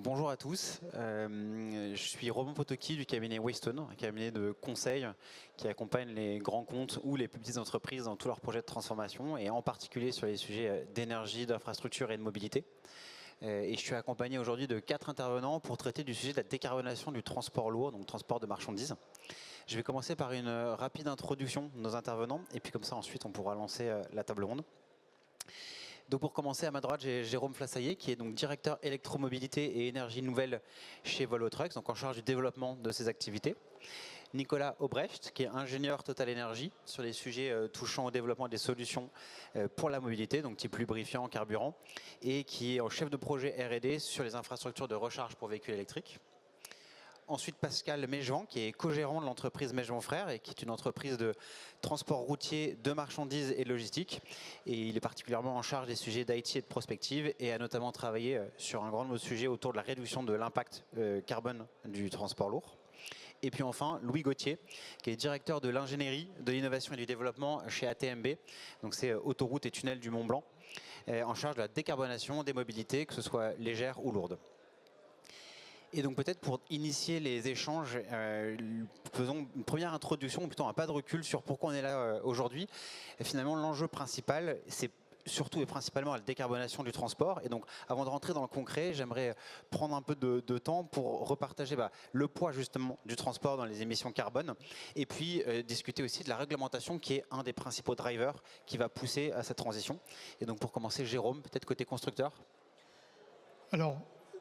Donc, bonjour à tous, je suis Robin Potoki du cabinet Wastone, un cabinet de conseil qui accompagne les grands comptes ou les plus petites entreprises dans tous leurs projets de transformation et en particulier sur les sujets d'énergie, d'infrastructure et de mobilité. Et je suis accompagné aujourd'hui de 4 intervenants pour traiter du sujet de la décarbonation du transport lourd, donc transport de marchandises. Je vais commencer par une rapide introduction de nos intervenants et puis comme ça ensuite on pourra lancer la table ronde. Donc pour commencer, à ma droite, j'ai Jérôme Flassaillet, qui est donc directeur électromobilité et énergie nouvelle chez Volvo Trucks, donc en charge du développement de ces activités. Nicolas Aubrecht, qui est ingénieur Total Energy sur les sujets touchant au développement des solutions pour la mobilité, donc type lubrifiant, carburant, et qui est en chef de projet R&D sur les infrastructures de recharge pour véhicules électriques. Ensuite, Pascal Mejvan, qui est co-gérant de l'entreprise Mejvan Frères et qui est une entreprise de transport routier, de marchandises et de logistique. Et il est particulièrement en charge des sujets d'IT et de prospective et a notamment travaillé sur un grand nombre de sujets autour de la réduction de l'impact carbone du transport lourd. Et puis enfin, Louis Gauthier, qui est directeur de l'ingénierie, de l'innovation et du développement chez ATMB. Donc c'est Autoroute et Tunnel du Mont Blanc, en charge de la décarbonation des mobilités, que ce soit légères ou lourdes. Et donc peut-être pour initier les échanges, faisons une première introduction, ou plutôt un pas de recul sur pourquoi on est là aujourd'hui. Et finalement, l'enjeu principal, c'est surtout et principalement la décarbonation du transport. Et donc avant de rentrer dans le concret, j'aimerais prendre un peu de temps pour repartager le poids justement du transport dans les émissions carbone. Et puis discuter aussi de la réglementation qui est un des principaux drivers qui va pousser à cette transition. Et donc pour commencer, Jérôme, peut-être côté constructeur. Alors,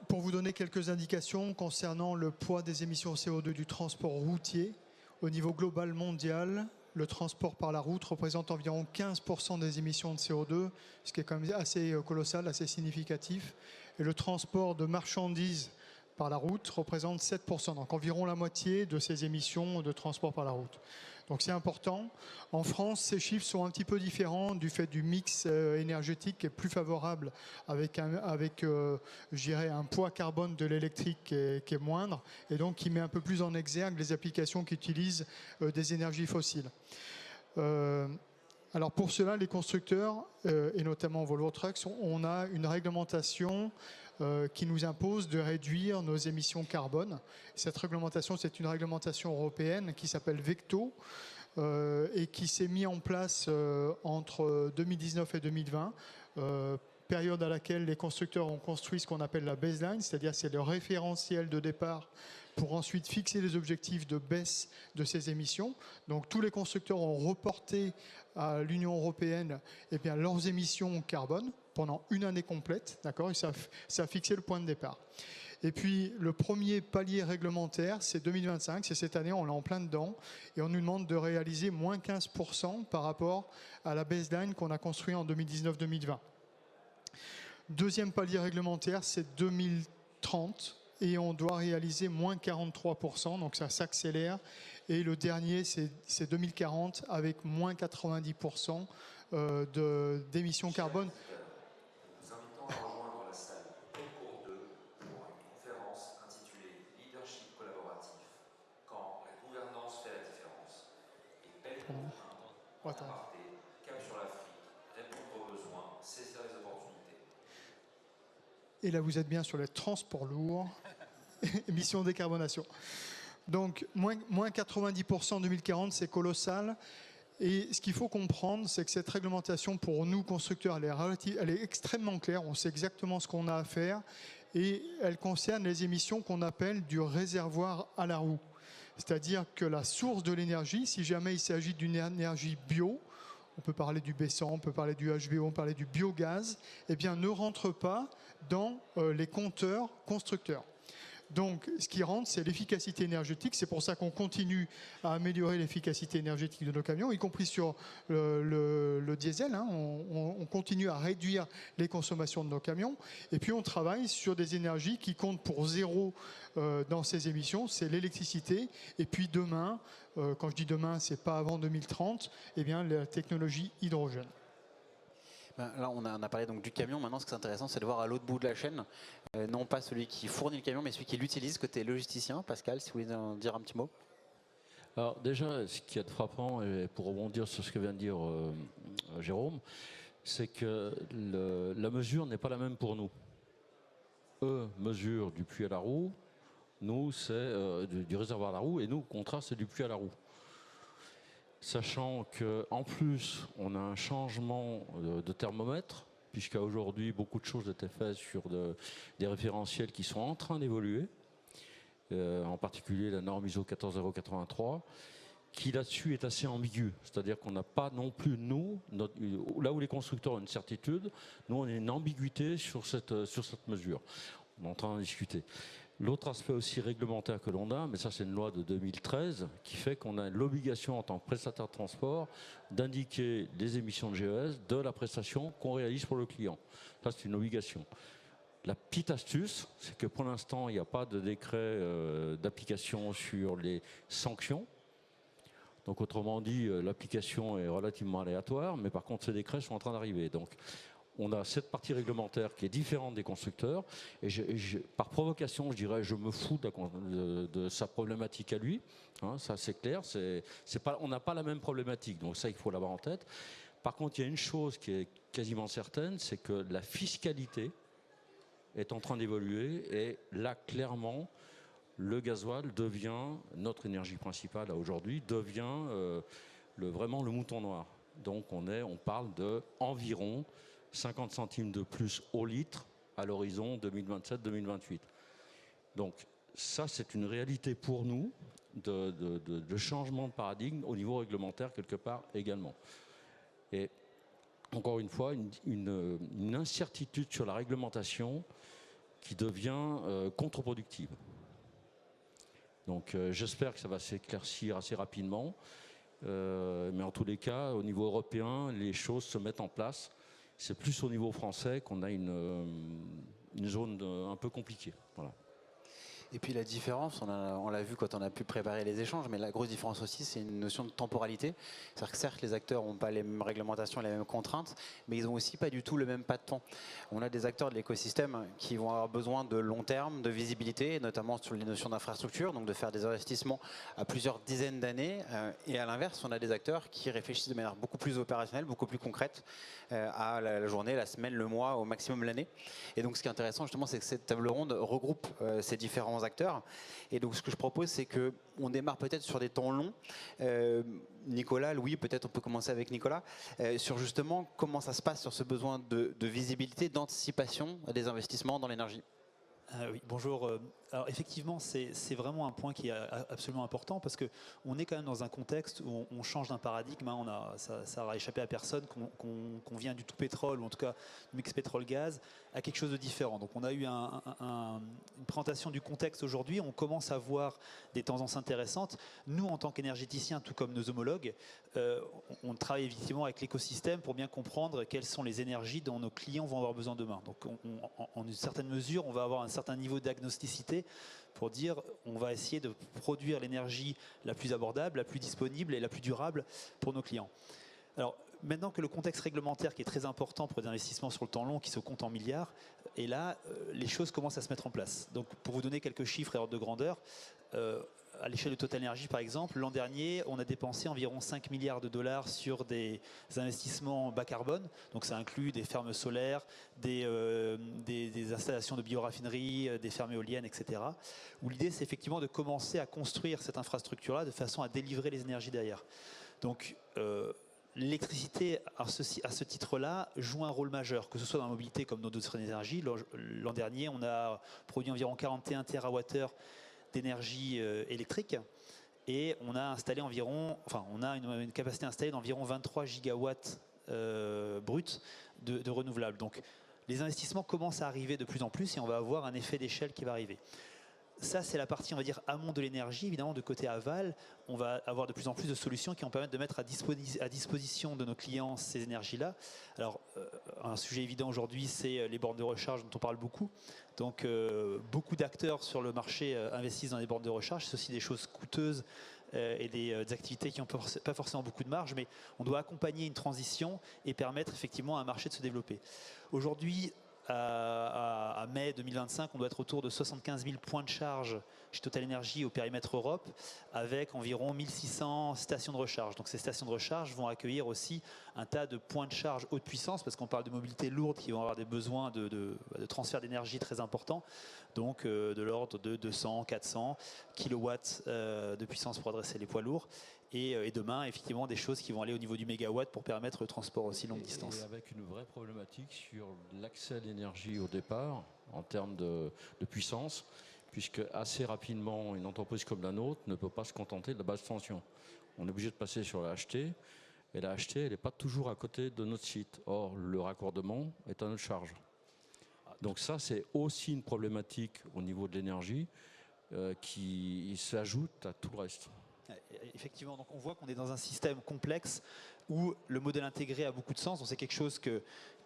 pour vous donner quelques indications concernant le poids des émissions CO2 du transport routier, au niveau global mondial, le transport par la route représente environ 15% des émissions de CO2, ce qui est quand même assez colossal, assez significatif. Et le transport de marchandises par la route représente 7%, donc environ la moitié de ces émissions de transport par la route. Donc c'est important. En France, ces chiffres sont un petit peu différents du fait du mix énergétique qui est plus favorable avec je dirais, un poids carbone de l'électrique qui est moindre et donc qui met un peu plus en exergue les applications qui utilisent des énergies fossiles. Alors pour cela, les constructeurs, et notamment Volvo Trucks, on a une réglementation qui nous impose de réduire nos émissions carbone. Cette réglementation, c'est une réglementation européenne qui s'appelle Vecto et qui s'est mise en place entre 2019 et 2020. Période à laquelle les constructeurs ont construit ce qu'on appelle la baseline, c'est-à-dire c'est le référentiel de départ pour ensuite fixer les objectifs de baisse de ces émissions. Donc tous les constructeurs ont reporté à l'Union européenne leurs émissions carbone pendant une année complète, d'accord, et ça a fixé le point de départ. Et puis le premier palier réglementaire, c'est 2025, c'est cette année, on est en plein dedans, et on nous demande de réaliser moins 15% par rapport à la baseline qu'on a construite en 2019-2020. Deuxième palier réglementaire, c'est 2030 et on doit réaliser moins 43%, donc ça s'accélère. Et le dernier, c'est 2040 avec moins 90% d'émissions carbone. Nous vous invitons à rejoindre la salle concours 2 pour une conférence intitulée Leadership collaboratif, quand la gouvernance fait la différence. Et belle contrainte, cap sur l'Afrique, répondre aux besoins, saisir les opportunités. Et là, vous êtes bien sur les transports lourds, émissions de décarbonation. Donc, moins 90% en 2040, c'est colossal. Et ce qu'il faut comprendre, c'est que cette réglementation, pour nous, constructeurs, elle est extrêmement claire. On sait exactement ce qu'on a à faire. Et elle concerne les émissions qu'on appelle du réservoir à la roue. C'est-à-dire que la source de l'énergie, si jamais il s'agit d'une énergie bio, on peut parler du B100, on peut parler du HVO, on peut parler du biogaz, eh bien, ne rentre pas dans les compteurs constructeurs. Donc, ce qui rentre, c'est l'efficacité énergétique. C'est pour ça qu'on continue à améliorer l'efficacité énergétique de nos camions, y compris sur le diesel. Hein. On continue à réduire les consommations de nos camions. Et puis, on travaille sur des énergies qui comptent pour zéro dans ces émissions. C'est l'électricité. Et puis, demain, quand je dis demain, c'est pas avant 2030, eh bien, la technologie hydrogène. Là, on a parlé donc du camion. Maintenant, ce qui est intéressant, c'est de voir à l'autre bout de la chaîne, non pas celui qui fournit le camion, mais celui qui l'utilise, côté logisticien. Pascal, si vous voulez en dire un petit mot. Alors déjà, ce qui est frappant, et pour rebondir sur ce que vient de dire Jérôme, c'est que la mesure n'est pas la même pour nous. eux, mesurent du puits à la roue. Nous, c'est du réservoir à la roue. Et nous, au contraire, c'est du puits à la roue. Sachant qu'en plus, on a un changement de thermomètre, puisqu'à aujourd'hui, beaucoup de choses étaient faites sur des référentiels qui sont en train d'évoluer, en particulier la norme ISO 14083, qui là-dessus est assez ambiguë. C'est-à-dire qu'on n'a pas non plus, nous, là où les constructeurs ont une certitude, nous, on a une ambiguïté sur cette mesure. On est en train d'en discuter. L'autre aspect aussi réglementaire que l'on a, mais ça c'est une loi de 2013, qui fait qu'on a l'obligation en tant que prestataire de transport d'indiquer les émissions de GES de la prestation qu'on réalise pour le client. Ça c'est une obligation. La petite astuce, c'est que pour l'instant il n'y a pas de décret d'application sur les sanctions. Donc autrement dit, l'application est relativement aléatoire, mais par contre ces décrets sont en train d'arriver. Donc on a cette partie réglementaire qui est différente des constructeurs. Et par provocation, je dirais, je me fous de sa problématique à lui. Hein, ça, c'est clair. On n'a pas la même problématique. Donc ça, il faut l'avoir en tête. Par contre, il y a une chose qui est quasiment certaine, c'est que la fiscalité est en train d'évoluer. Et là, clairement, le gasoil devient, notre énergie principale aujourd'hui, devient vraiment le mouton noir. Donc on parle d'environ 50 centimes de plus au litre à l'horizon 2027-2028. Donc ça, c'est une réalité pour nous de changement de paradigme au niveau réglementaire quelque part également. Et encore une fois, une incertitude sur la réglementation qui devient contre-productive. Donc j'espère que ça va s'éclaircir assez rapidement. Mais en tous les cas, au niveau européen, les choses se mettent en place. C'est plus au niveau français qu'on a une zone un peu compliquée. Voilà. Et puis la différence, on l'a vu quand on a pu préparer les échanges, mais la grosse différence aussi, c'est une notion de temporalité. C'est-à-dire que certes, les acteurs n'ont pas les mêmes réglementations, les mêmes contraintes, mais ils n'ont aussi pas du tout le même pas de temps. On a des acteurs de l'écosystème qui vont avoir besoin de long terme, de visibilité, notamment sur les notions d'infrastructure, donc de faire des investissements à plusieurs dizaines d'années. Et à l'inverse, on a des acteurs qui réfléchissent de manière beaucoup plus opérationnelle, beaucoup plus concrète à la journée, la semaine, le mois, au maximum l'année. Et donc ce qui est intéressant justement, c'est que cette table ronde regroupe ces différents acteurs. Et donc ce que je propose, c'est qu'on démarre peut-être sur des temps longs. Nicolas, Louis, peut-être on peut commencer avec Nicolas, sur justement comment ça se passe sur ce besoin de visibilité, d'anticipation des investissements dans l'énergie. Oui, bonjour. Alors effectivement, c'est vraiment un point qui est absolument important parce qu'on est quand même dans un contexte où on change d'un paradigme. Hein, ça aura échappé à personne qu'on vient du tout pétrole, ou en tout cas du mix pétrole-gaz, à quelque chose de différent. Donc on a eu une présentation du contexte aujourd'hui. On commence à voir des tendances intéressantes. Nous, en tant qu'énergéticiens, tout comme nos homologues, on travaille effectivement avec l'écosystème pour bien comprendre quelles sont les énergies dont nos clients vont avoir besoin demain. Donc en une certaine mesure, on va avoir un certain niveau d'agnosticité pour dire on va essayer de produire l'énergie la plus abordable, la plus disponible et la plus durable pour nos clients. Alors maintenant que le contexte réglementaire qui est très important pour les investissements sur le temps long qui se compte en milliards, et là les choses commencent à se mettre en place. Donc pour vous donner quelques chiffres et ordres de grandeur, à l'échelle de TotalEnergies par exemple, l'an dernier on a dépensé environ 5 milliards de dollars sur des investissements bas carbone, donc ça inclut des fermes solaires, des installations de bioraffinerie, des fermes éoliennes, etc. Où l'idée c'est effectivement de commencer à construire cette infrastructure-là de façon à délivrer les énergies derrière. Donc l'électricité, à ce titre-là, joue un rôle majeur, que ce soit dans la mobilité comme dans d'autres énergies. L'an dernier, on a produit environ 41 TWh d'énergie électrique et on a installé une capacité installée d'environ 23 gigawatts bruts de renouvelables. Donc les investissements commencent à arriver de plus en plus et on va avoir un effet d'échelle qui va arriver. Ça, c'est la partie, on va dire, amont de l'énergie. Évidemment, de côté aval, on va avoir de plus en plus de solutions qui vont permettre de mettre à disposition de nos clients ces énergies-là. Alors, un sujet évident aujourd'hui, c'est les bornes de recharge dont on parle beaucoup. Donc, beaucoup d'acteurs sur le marché investissent dans les bornes de recharge. C'est aussi des choses coûteuses et des activités qui n'ont pas forcément beaucoup de marge, mais on doit accompagner une transition et permettre effectivement à un marché de se développer. Aujourd'hui, à mai 2025, on doit être autour de 75 000 points de charge chez Total Energy au périmètre Europe, avec environ 1600 stations de recharge. Donc ces stations de recharge vont accueillir aussi un tas de points de charge haute puissance, parce qu'on parle de mobilité lourde qui vont avoir des besoins de transfert d'énergie très importants, donc de l'ordre de 200, 400 kilowatts de puissance pour adresser les poids lourds. Et demain, effectivement, des choses qui vont aller au niveau du mégawatt pour permettre le transport aussi longue distance. Et avec une vraie problématique sur l'accès à l'énergie au départ, en termes de puissance, puisque assez rapidement, une entreprise comme la nôtre ne peut pas se contenter de la basse tension. On est obligé de passer sur la HT, et la HT, elle n'est pas toujours à côté de notre site. Or, le raccordement est à notre charge. Donc ça, c'est aussi une problématique au niveau de l'énergie qui s'ajoute à tout le reste. Effectivement, donc on voit qu'on est dans un système complexe où le modèle intégré a beaucoup de sens. Donc c'est quelque chose que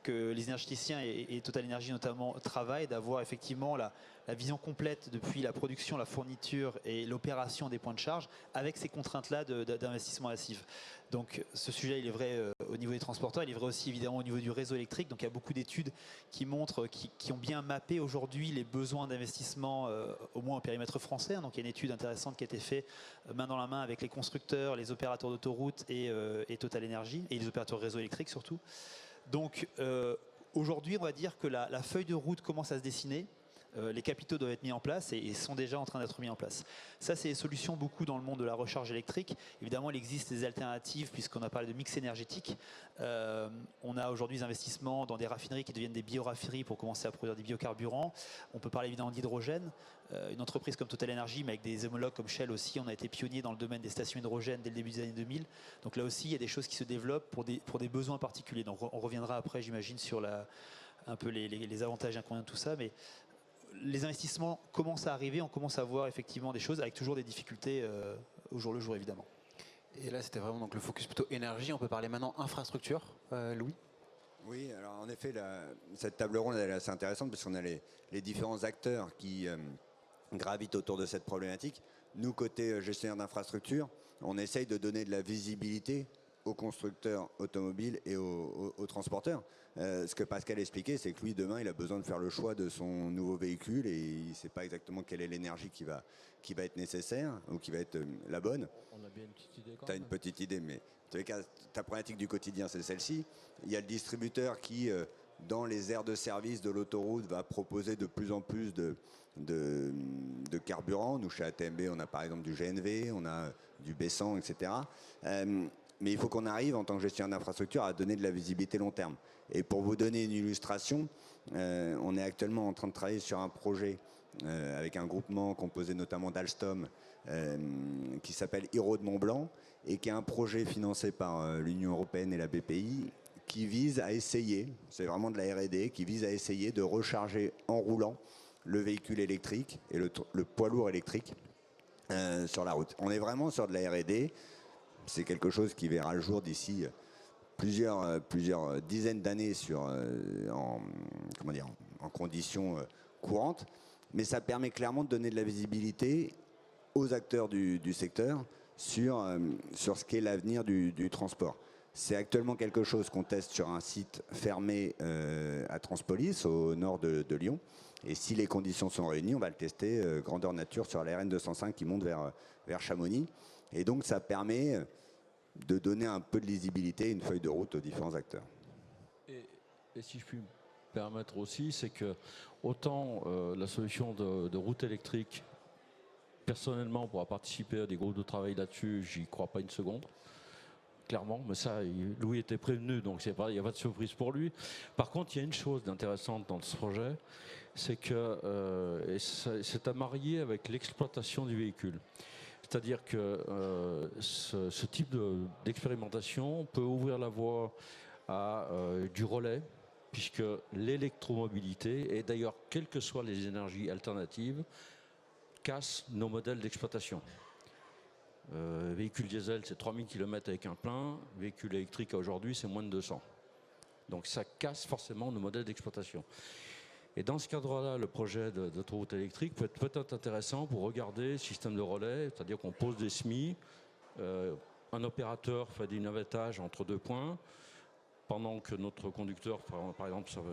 les énergéticiens et Total Energy notamment travaillent, d'avoir effectivement la vision complète depuis la production, la fourniture et l'opération des points de charge avec ces contraintes-là d'investissement massif. Donc ce sujet, il est vrai au niveau des transporteurs, il est vrai aussi évidemment au niveau du réseau électrique. Donc il y a beaucoup d'études qui montrent, qui ont bien mappé aujourd'hui les besoins d'investissement, au moins au périmètre français. Donc il y a une étude intéressante qui a été faite main dans la main avec les constructeurs, les opérateurs d'autoroutes et Total Energy, et les opérateurs réseau électrique surtout. Donc aujourd'hui, on va dire que la feuille de route commence à se dessiner. Les capitaux doivent être mis en place et sont déjà en train d'être mis en place. Ça, c'est des solutions beaucoup dans le monde de la recharge électrique. Évidemment, il existe des alternatives puisqu'on a parlé de mix énergétique. On a aujourd'hui des investissements dans des raffineries qui deviennent des bioraffineries pour commencer à produire des biocarburants. On peut parler évidemment d'hydrogène. Une entreprise comme Total Energy, mais avec des homologues comme Shell aussi, on a été pionnier dans le domaine des stations hydrogène dès le début des années 2000. Donc là aussi, il y a des choses qui se développent pour des besoins particuliers. Donc on reviendra après, j'imagine, sur un peu les avantages et inconvénients de tout ça. Mais les investissements commencent à arriver, on commence à voir effectivement des choses avec toujours des difficultés au jour le jour évidemment. Et là, c'était vraiment donc le focus plutôt énergie. On peut parler maintenant infrastructure, Louis. Oui, alors en effet, cette table ronde elle est assez intéressante parce qu'on a les différents acteurs qui gravitent autour de cette problématique. Nous, côté gestionnaire d'infrastructure, on essaye de donner de la visibilité aux constructeurs automobiles et aux transporteurs. Ce que Pascal expliquait, c'est que lui, demain, il a besoin de faire le choix de son nouveau véhicule et il ne sait pas exactement quelle est l'énergie qui va être nécessaire ou qui va être la bonne. On a bien une petite idée quand Tu as même. une petite idée, mais en tous les cas, ta problématique du quotidien, c'est celle-ci. Il y a le distributeur qui, dans les aires de service de l'autoroute, va proposer de plus en plus de carburant. Nous, chez ATMB, on a par exemple du GNV, on a du B100, etc. Mais il faut qu'on arrive, en tant que gestionnaire d'infrastructure, à donner de la visibilité long terme. Et pour vous donner une illustration, on est actuellement en train de travailler sur un projet avec un groupement composé notamment d'Alstom qui s'appelle Hiro de Mont-Blanc et qui est un projet financé par l'Union européenne et la BPI qui vise à essayer, c'est vraiment de la R&D, qui vise à essayer de recharger en roulant le véhicule électrique et le poids lourd électrique sur la route. On est vraiment sur de la R&D. C'est quelque chose qui verra le jour d'ici plusieurs dizaines d'années en conditions courantes. Mais ça permet clairement de donner de la visibilité aux acteurs du secteur sur ce qu'est l'avenir du transport. C'est actuellement quelque chose qu'on teste sur un site fermé à Transpolis, au nord de Lyon. Et si les conditions sont réunies, on va le tester grandeur nature sur la RN 205 qui monte vers Chamonix. Et donc ça permet de donner un peu de lisibilité, une feuille de route aux différents acteurs. Et si je puis me permettre aussi, c'est que autant la solution de route électrique, personnellement, pour participer à des groupes de travail là-dessus, j'y crois pas une seconde. Clairement, mais ça, Louis était prévenu, donc il n'y a pas de surprise pour lui. Par contre, il y a une chose d'intéressante dans ce projet, c'est que c'est à marier avec l'exploitation du véhicule. C'est-à-dire que ce type d'expérimentation peut ouvrir la voie à du relais, puisque l'électromobilité, et d'ailleurs, quelles que soient les énergies alternatives, casse nos modèles d'exploitation. Véhicule diesel, c'est 3000 km avec un plein. Véhicule électrique aujourd'hui, c'est moins de 200. Donc ça casse forcément nos modèles d'exploitation. Et dans ce cadre-là, le projet d'autoroute électrique peut être peut-être intéressant pour regarder le système de relais, c'est-à-dire qu'on pose des semis, un opérateur fait du navettage entre deux points, pendant que notre conducteur, par exemple, sur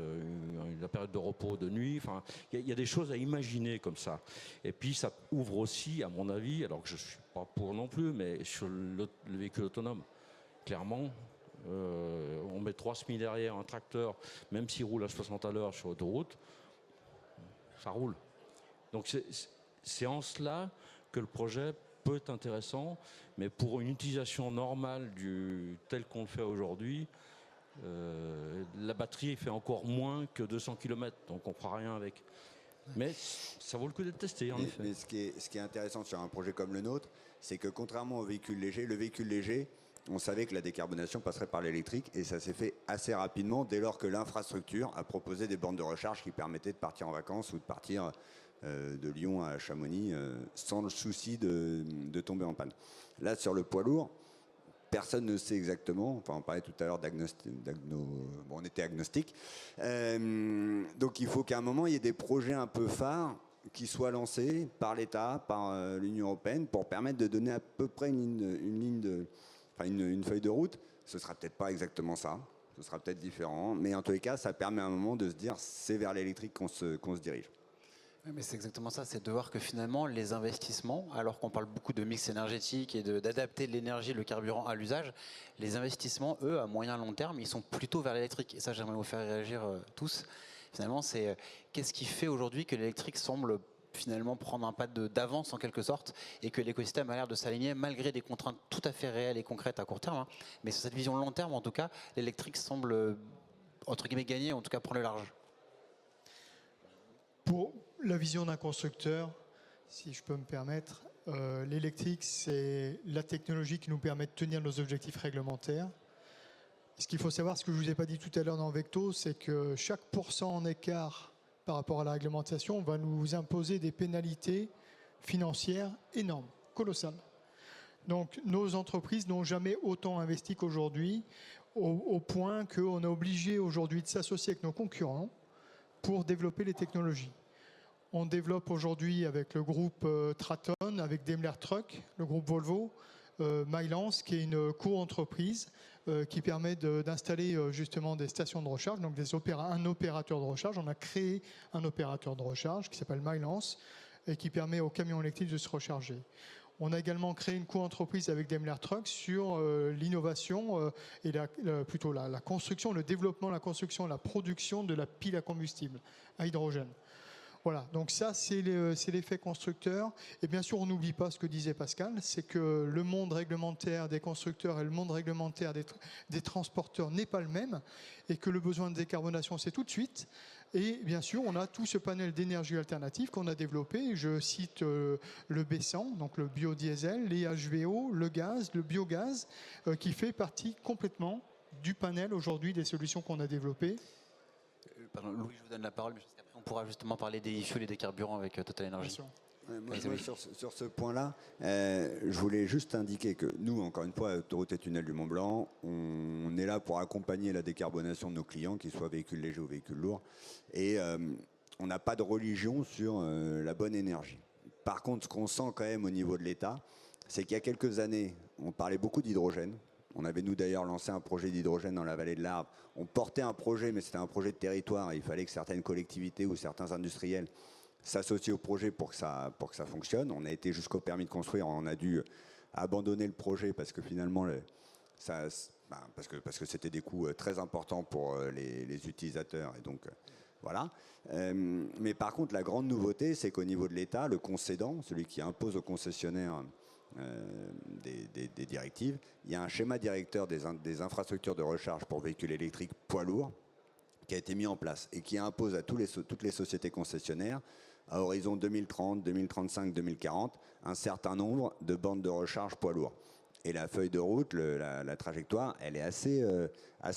la période de repos de nuit. Enfin, il y a des choses à imaginer comme ça. Et puis, ça ouvre aussi, à mon avis, alors que je ne suis pas pour non plus, mais sur le véhicule autonome, clairement, on met 3 semis derrière un tracteur, même s'il roule à 60 à l'heure sur l'autoroute, ça roule. Donc, c'est en cela que le projet peut être intéressant, mais pour une utilisation normale tel qu'on le fait aujourd'hui, la batterie fait encore moins que 200 km, donc on ne fera rien avec. Mais ça vaut le coup d'être testé, en effet. Mais ce qui est intéressant sur un projet comme le nôtre, c'est que contrairement au véhicule léger, le véhicule léger, on savait que la décarbonation passerait par l'électrique et ça s'est fait assez rapidement dès lors que l'infrastructure a proposé des bornes de recharge qui permettaient de partir en vacances ou de partir de Lyon à Chamonix sans le souci de tomber en panne. Là, sur le poids lourd, personne ne sait exactement. Enfin, on parlait tout à l'heure on était agnostique. Donc, il faut qu'à un moment, il y ait des projets un peu phares qui soient lancés par l'État, par l'Union européenne, pour permettre de donner à peu près une feuille de route. Ce sera peut-être pas exactement ça. Ce sera peut-être différent. Mais en tous les cas, ça permet à un moment de se dire c'est vers l'électrique qu'on se dirige. Oui, mais c'est exactement ça, c'est de voir que finalement les investissements, alors qu'on parle beaucoup de mix énergétique et d'adapter l'énergie, le carburant à l'usage, les investissements, eux, à moyen long terme, ils sont plutôt vers l'électrique. Et ça, j'aimerais vous faire réagir tous. Finalement, c'est qu'est-ce qui fait aujourd'hui que l'électrique semble finalement prendre un pas d'avance en quelque sorte et que l'écosystème a l'air de s'aligner malgré des contraintes tout à fait réelles et concrètes à court terme. Hein. Mais sur cette vision long terme, en tout cas, l'électrique semble, entre guillemets, gagner, en tout cas prendre le large. Pour la vision d'un constructeur, si je peux me permettre, l'électrique, c'est la technologie qui nous permet de tenir nos objectifs réglementaires. Ce qu'il faut savoir, ce que je ne vous ai pas dit tout à l'heure dans Vecto, c'est que chaque % en écart par rapport à la réglementation va nous imposer des pénalités financières énormes, colossales. Donc nos entreprises n'ont jamais autant investi qu'aujourd'hui, au point qu'on est obligé aujourd'hui de s'associer avec nos concurrents pour développer les technologies. On développe aujourd'hui avec le groupe Traton, avec Daimler Truck, le groupe Volvo, Mylance, qui est une co-entreprise qui permet d'installer justement des stations de recharge, donc un opérateur de recharge. On a créé un opérateur de recharge qui s'appelle Mylance et qui permet aux camions électriques de se recharger. On a également créé une co-entreprise avec Daimler Truck sur l'innovation et plutôt la construction, le développement, la construction, la production de la pile à combustible à hydrogène. Voilà, donc ça c'est l'effet constructeur. Et bien sûr, on n'oublie pas ce que disait Pascal, c'est que le monde réglementaire des constructeurs et le monde réglementaire des transporteurs n'est pas le même et que le besoin de décarbonation, c'est tout de suite. Et bien sûr, on a tout ce panel d'énergie alternative qu'on a développé. Je cite le B100, donc le biodiesel, les HVO, le gaz, le biogaz, qui fait partie complètement du panel aujourd'hui des solutions qu'on a développées. Pardon, Louis, je vous donne la parole, mais après on pourra justement parler des e-fuels et des carburants avec Total Energy. Moi, sur ce point-là, je voulais juste indiquer que nous, encore une fois, Autoroute et Tunnel du Mont-Blanc, on est là pour accompagner la décarbonation de nos clients, qu'ils soient véhicules légers ou véhicules lourds. Et on n'a pas de religion sur la bonne énergie. Par contre, ce qu'on sent quand même au niveau de l'État, c'est qu'il y a quelques années, on parlait beaucoup d'hydrogène. On avait, nous, d'ailleurs, lancé un projet d'hydrogène dans la vallée de l'Arve. On portait un projet, mais c'était un projet de territoire. Il fallait que certaines collectivités ou certains industriels s'associent au projet pour que ça fonctionne. On a été jusqu'au permis de construire. On a dû abandonner le projet parce que finalement, parce que c'était des coûts très importants pour les utilisateurs. Et donc, voilà. Mais par contre, la grande nouveauté, c'est qu'au niveau de l'État, le concédant, celui qui impose aux concessionnaires des directives, il y a un schéma directeur des infrastructures de recharge pour véhicules électriques poids lourds qui a été mis en place et qui impose à toutes les sociétés concessionnaires à horizon 2030, 2035, 2040 un certain nombre de bornes de recharge poids lourds. Et la feuille de route, la trajectoire, elle est assez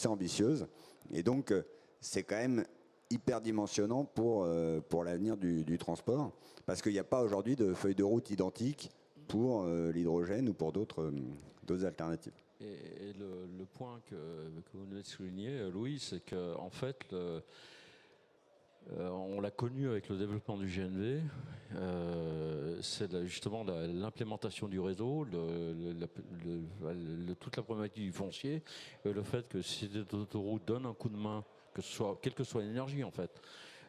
ambitieuse. Et donc, c'est quand même hyper dimensionnant pour l'avenir du transport, parce qu'il n'y a pas aujourd'hui de feuille de route identique pour l'hydrogène ou pour d'autres alternatives. Et le point que vous venez de souligner, Louis, c'est qu'en fait, on l'a connu avec le développement du GNV, justement l'implémentation du réseau, toute la problématique du foncier, le fait que si l'autoroute donne un coup de main, quelle que soit l'énergie en fait.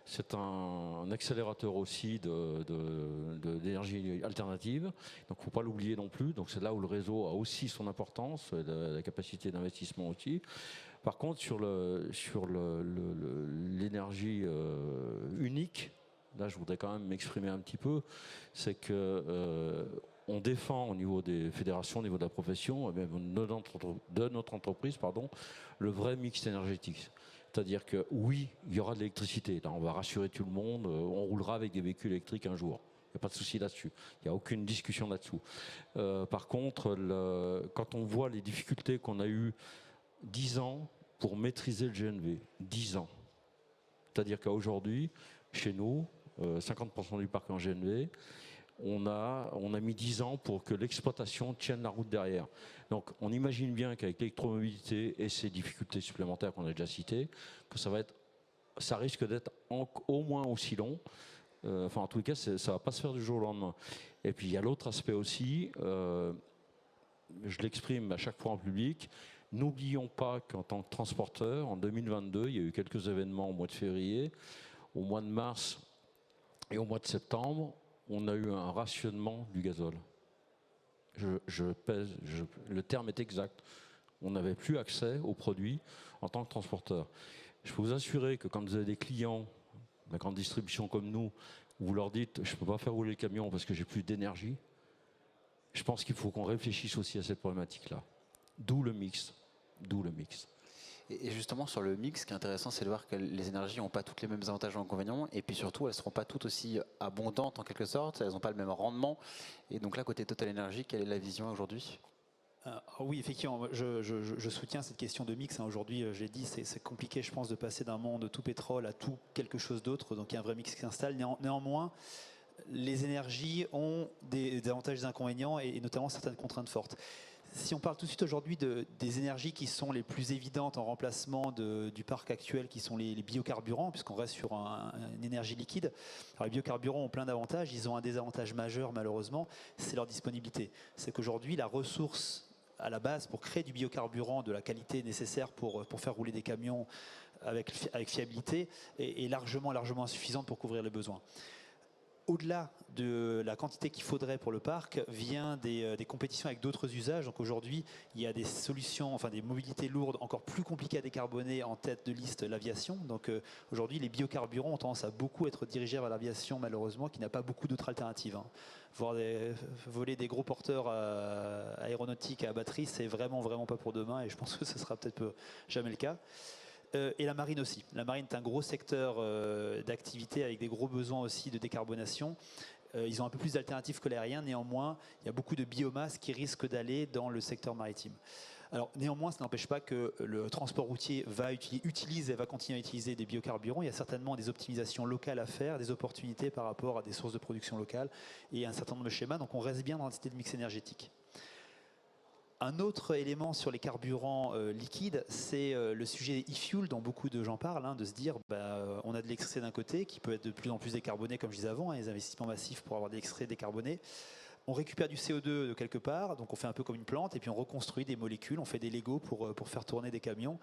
C'est un accélérateur aussi d'énergie alternative, donc il ne faut pas l'oublier non plus. Donc c'est là où le réseau a aussi son importance, la capacité d'investissement aussi. Par contre, sur l'énergie unique, là je voudrais quand même m'exprimer un petit peu, c'est que on défend au niveau des fédérations, au niveau de la profession, et même de notre entreprise, le vrai mix énergétique. C'est-à-dire que oui, il y aura de l'électricité. Là, on va rassurer tout le monde, on roulera avec des véhicules électriques un jour. Il n'y a pas de souci là-dessus. Il n'y a aucune discussion là-dessous. Par contre, quand on voit les difficultés qu'on a eues 10 ans pour maîtriser le GNV, 10 ans. C'est-à-dire qu'aujourd'hui, chez nous, 50% du parc en GNV, on a mis 10 ans pour que l'exploitation tienne la route derrière. Donc on imagine bien qu'avec l'électromobilité et ses difficultés supplémentaires qu'on a déjà citées, que ça risque d'être au moins aussi long. Enfin en tout cas, ça ne va pas se faire du jour au lendemain. Et puis il y a l'autre aspect aussi, je l'exprime à chaque fois en public, n'oublions pas qu'en tant que transporteur, en 2022, il y a eu quelques événements au mois de février, au mois de mars et au mois de septembre, on a eu un rationnement du gazole. Le terme est exact. On n'avait plus accès aux produits en tant que transporteur. Je peux vous assurer que quand vous avez des clients, la grande distribution comme nous, vous leur dites « je ne peux pas faire rouler le camion parce que j'ai plus d'énergie », je pense qu'il faut qu'on réfléchisse aussi à cette problématique-là. D'où le mix. Et justement, sur le mix, ce qui est intéressant, c'est de voir que les énergies n'ont pas toutes les mêmes avantages et inconvénients. Et puis surtout, elles ne seront pas toutes aussi abondantes en quelque sorte. Elles n'ont pas le même rendement. Et donc là, côté Total Energy, quelle est la vision aujourd'hui ? Oui, effectivement, je soutiens cette question de mix. Aujourd'hui, j'ai dit, c'est compliqué, je pense, de passer d'un monde tout pétrole à tout quelque chose d'autre. Donc il y a un vrai mix qui s'installe. Néanmoins, les énergies ont des avantages et des inconvénients et notamment certaines contraintes fortes. Si on parle tout de suite aujourd'hui des énergies qui sont les plus évidentes en remplacement du parc actuel, qui sont les biocarburants, puisqu'on reste sur une énergie liquide. Alors les biocarburants ont plein d'avantages, ils ont un désavantage majeur malheureusement, c'est leur disponibilité. C'est qu'aujourd'hui la ressource à la base pour créer du biocarburant de la qualité nécessaire pour faire rouler des camions avec fiabilité est largement insuffisante pour couvrir les besoins. Au-delà de la quantité qu'il faudrait pour le parc, vient des compétitions avec d'autres usages. Donc aujourd'hui, il y a des solutions, enfin des mobilités lourdes encore plus compliquées à décarboner, en tête de liste l'aviation. Donc aujourd'hui, les biocarburants ont tendance à beaucoup être dirigés vers l'aviation, malheureusement, qui n'a pas beaucoup d'autres alternatives. Voler des gros porteurs aéronautiques à batterie, c'est vraiment pas pour demain, et je pense que ce sera peut-être jamais le cas. Et la marine aussi. La marine est un gros secteur d'activité avec des gros besoins aussi de décarbonation. Ils ont un peu plus d'alternatives que l'aérien. Néanmoins, il y a beaucoup de biomasse qui risque d'aller dans le secteur maritime. Alors, néanmoins, ça n'empêche pas que le transport routier va continuer à utiliser des biocarburants. Il y a certainement des optimisations locales à faire, des opportunités par rapport à des sources de production locales et un certain nombre de schémas. Donc, on reste bien dans l'identité de mix énergétique. Un autre élément sur les carburants liquides, c'est le sujet e-fuel dont beaucoup de gens parlent, de se dire on a de l'extrait d'un côté qui peut être de plus en plus décarboné, comme je disais avant, les investissements massifs pour avoir des extraits décarbonés. On récupère du CO2 de quelque part, donc on fait un peu comme une plante, et puis on reconstruit des molécules, on fait des Legos pour faire tourner des camions.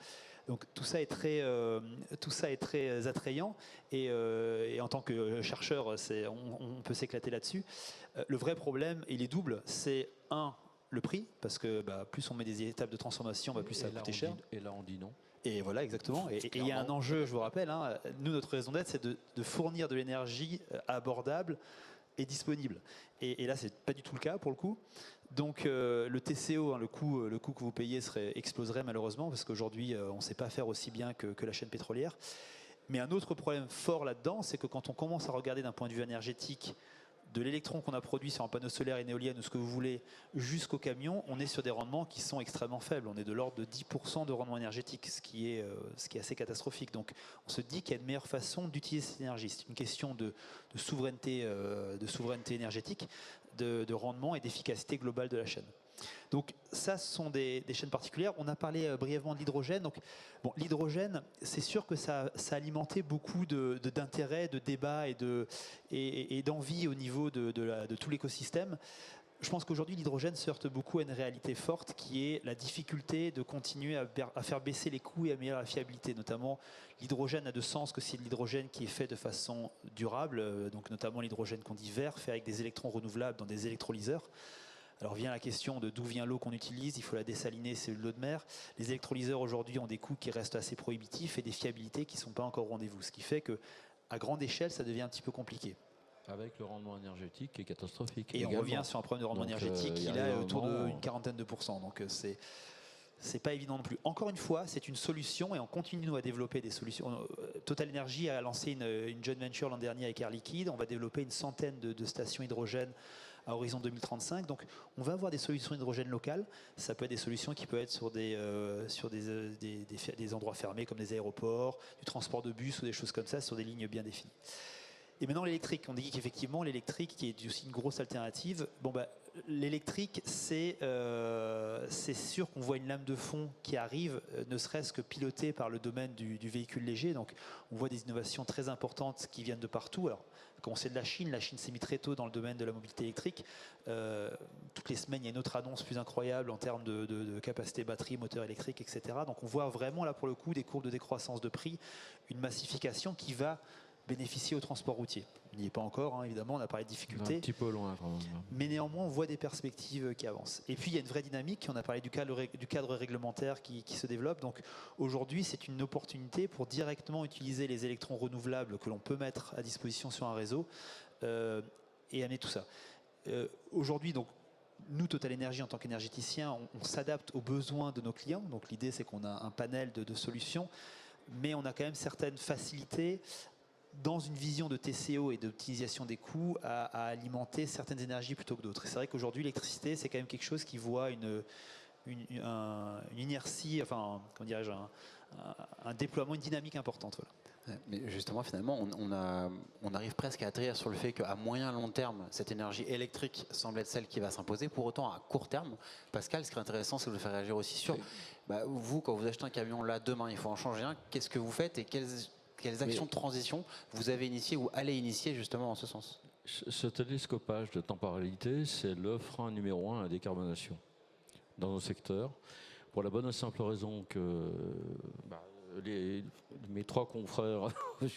Donc tout ça est très attrayant, et en tant que chercheur, on peut s'éclater là-dessus. Le vrai problème, il est double, c'est le prix, parce que plus on met des étapes de transformation, plus ça va coûter cher. Et là, on dit non. Et voilà, exactement. Et il y a un enjeu, je vous rappelle, nous, notre raison d'être, c'est de fournir de l'énergie abordable et disponible. Et là, c'est pas du tout le cas, pour le coup. Donc, le TCO, le coût que vous payez exploserait malheureusement, parce qu'aujourd'hui, on ne sait pas faire aussi bien que la chaîne pétrolière. Mais un autre problème fort là-dedans, c'est que quand on commence à regarder d'un point de vue énergétique, de l'électron qu'on a produit sur un panneau solaire, une éolienne ou ce que vous voulez, jusqu'au camion, on est sur des rendements qui sont extrêmement faibles. On est de l'ordre de 10% de rendement énergétique, ce qui est assez catastrophique. Donc on se dit qu'il y a une meilleure façon d'utiliser cette énergie. C'est une question de souveraineté énergétique, de rendement et d'efficacité globale de la chaîne. Donc ça, ce sont des chaînes particulières. On a parlé brièvement de l'hydrogène. Donc bon, l'hydrogène, c'est sûr que ça a alimenté beaucoup d'intérêts, de débats et d'envie au niveau de tout l'écosystème. Je pense qu'aujourd'hui, l'hydrogène se heurte beaucoup à une réalité forte qui est la difficulté de continuer à faire baisser les coûts et améliorer la fiabilité. Notamment, l'hydrogène a de sens que c'est de l'hydrogène qui est fait de façon durable, donc notamment l'hydrogène qu'on dit vert, fait avec des électrons renouvelables dans des électrolyseurs. Alors vient la question de d'où vient l'eau qu'on utilise, il faut la dessaliner, c'est de l'eau de mer. Les électrolyseurs aujourd'hui ont des coûts qui restent assez prohibitifs et des fiabilités qui ne sont pas encore au rendez-vous, ce qui fait qu'à grande échelle, ça devient un petit peu peu Avec le rendement énergétique qui est catastrophique. Et également. on revient sur un problème de rendement Donc, énergétique il y qui a est un autour moment, d'une quarantaine de pourcents. Donc c'est pas évident non plus. Encore une fois, c'est une solution et on continue nous à développer des solutions. Total Energy a lancé une joint venture l'an dernier avec Air Liquide. On va développer une centaine de stations hydrogène à horizon 2035. Donc on va avoir des solutions hydrogène locales. Ça peut être des solutions qui peuvent être sur des endroits fermés comme des aéroports, du transport de bus ou des choses comme ça sur des lignes bien définies. Et maintenant l'électrique, on dit qu'effectivement l'électrique qui est aussi une grosse alternative. L'électrique, c'est sûr qu'on voit une lame de fond qui arrive, ne serait-ce que pilotée par le domaine du véhicule léger. Donc on voit des innovations très importantes qui viennent de partout. Alors quand on sait de la Chine s'est mise très tôt dans le domaine de la mobilité électrique. Toutes les semaines, il y a une autre annonce plus incroyable en termes de capacité batterie, moteur électrique, etc. Donc on voit vraiment là pour le coup des courbes de décroissance de prix, une massification qui va bénéficier au transport routier. On n'y est pas encore, hein, évidemment, on a parlé de difficultés. Un petit peu loin quand même. Mais néanmoins, on voit des perspectives qui avancent. Et puis, il y a une vraie dynamique. On a parlé du cadre réglementaire qui se développe. Donc, aujourd'hui, c'est une opportunité pour directement utiliser les électrons renouvelables que l'on peut mettre à disposition sur un réseau et amener tout ça. Aujourd'hui, donc, nous, Total Energy, en tant qu'énergéticien, on s'adapte aux besoins de nos clients. Donc, l'idée, c'est qu'on a un panel de solutions, mais on a quand même certaines facilités dans une vision de TCO et d'optimisation des coûts à alimenter certaines énergies plutôt que d'autres. Et c'est vrai qu'aujourd'hui, l'électricité, c'est quand même quelque chose qui voit une inertie, enfin, comment dirais-je, un déploiement, une dynamique importante. Voilà. Mais justement, finalement, on arrive presque à atterrir sur le fait qu'à moyen long terme, cette énergie électrique semble être celle qui va s'imposer. Pour autant, à court terme, Pascal, ce qui est intéressant, c'est de vous faire réagir aussi sur vous, quand vous achetez un camion là demain, il faut en changer un. Qu'est-ce que vous faites et quelles actions de transition vous avez initiées ou allez initier justement en ce sens? Ce télescopage de temporalité, c'est le frein numéro 1 à la décarbonation dans nos secteurs, pour la bonne et simple raison que mes trois confrères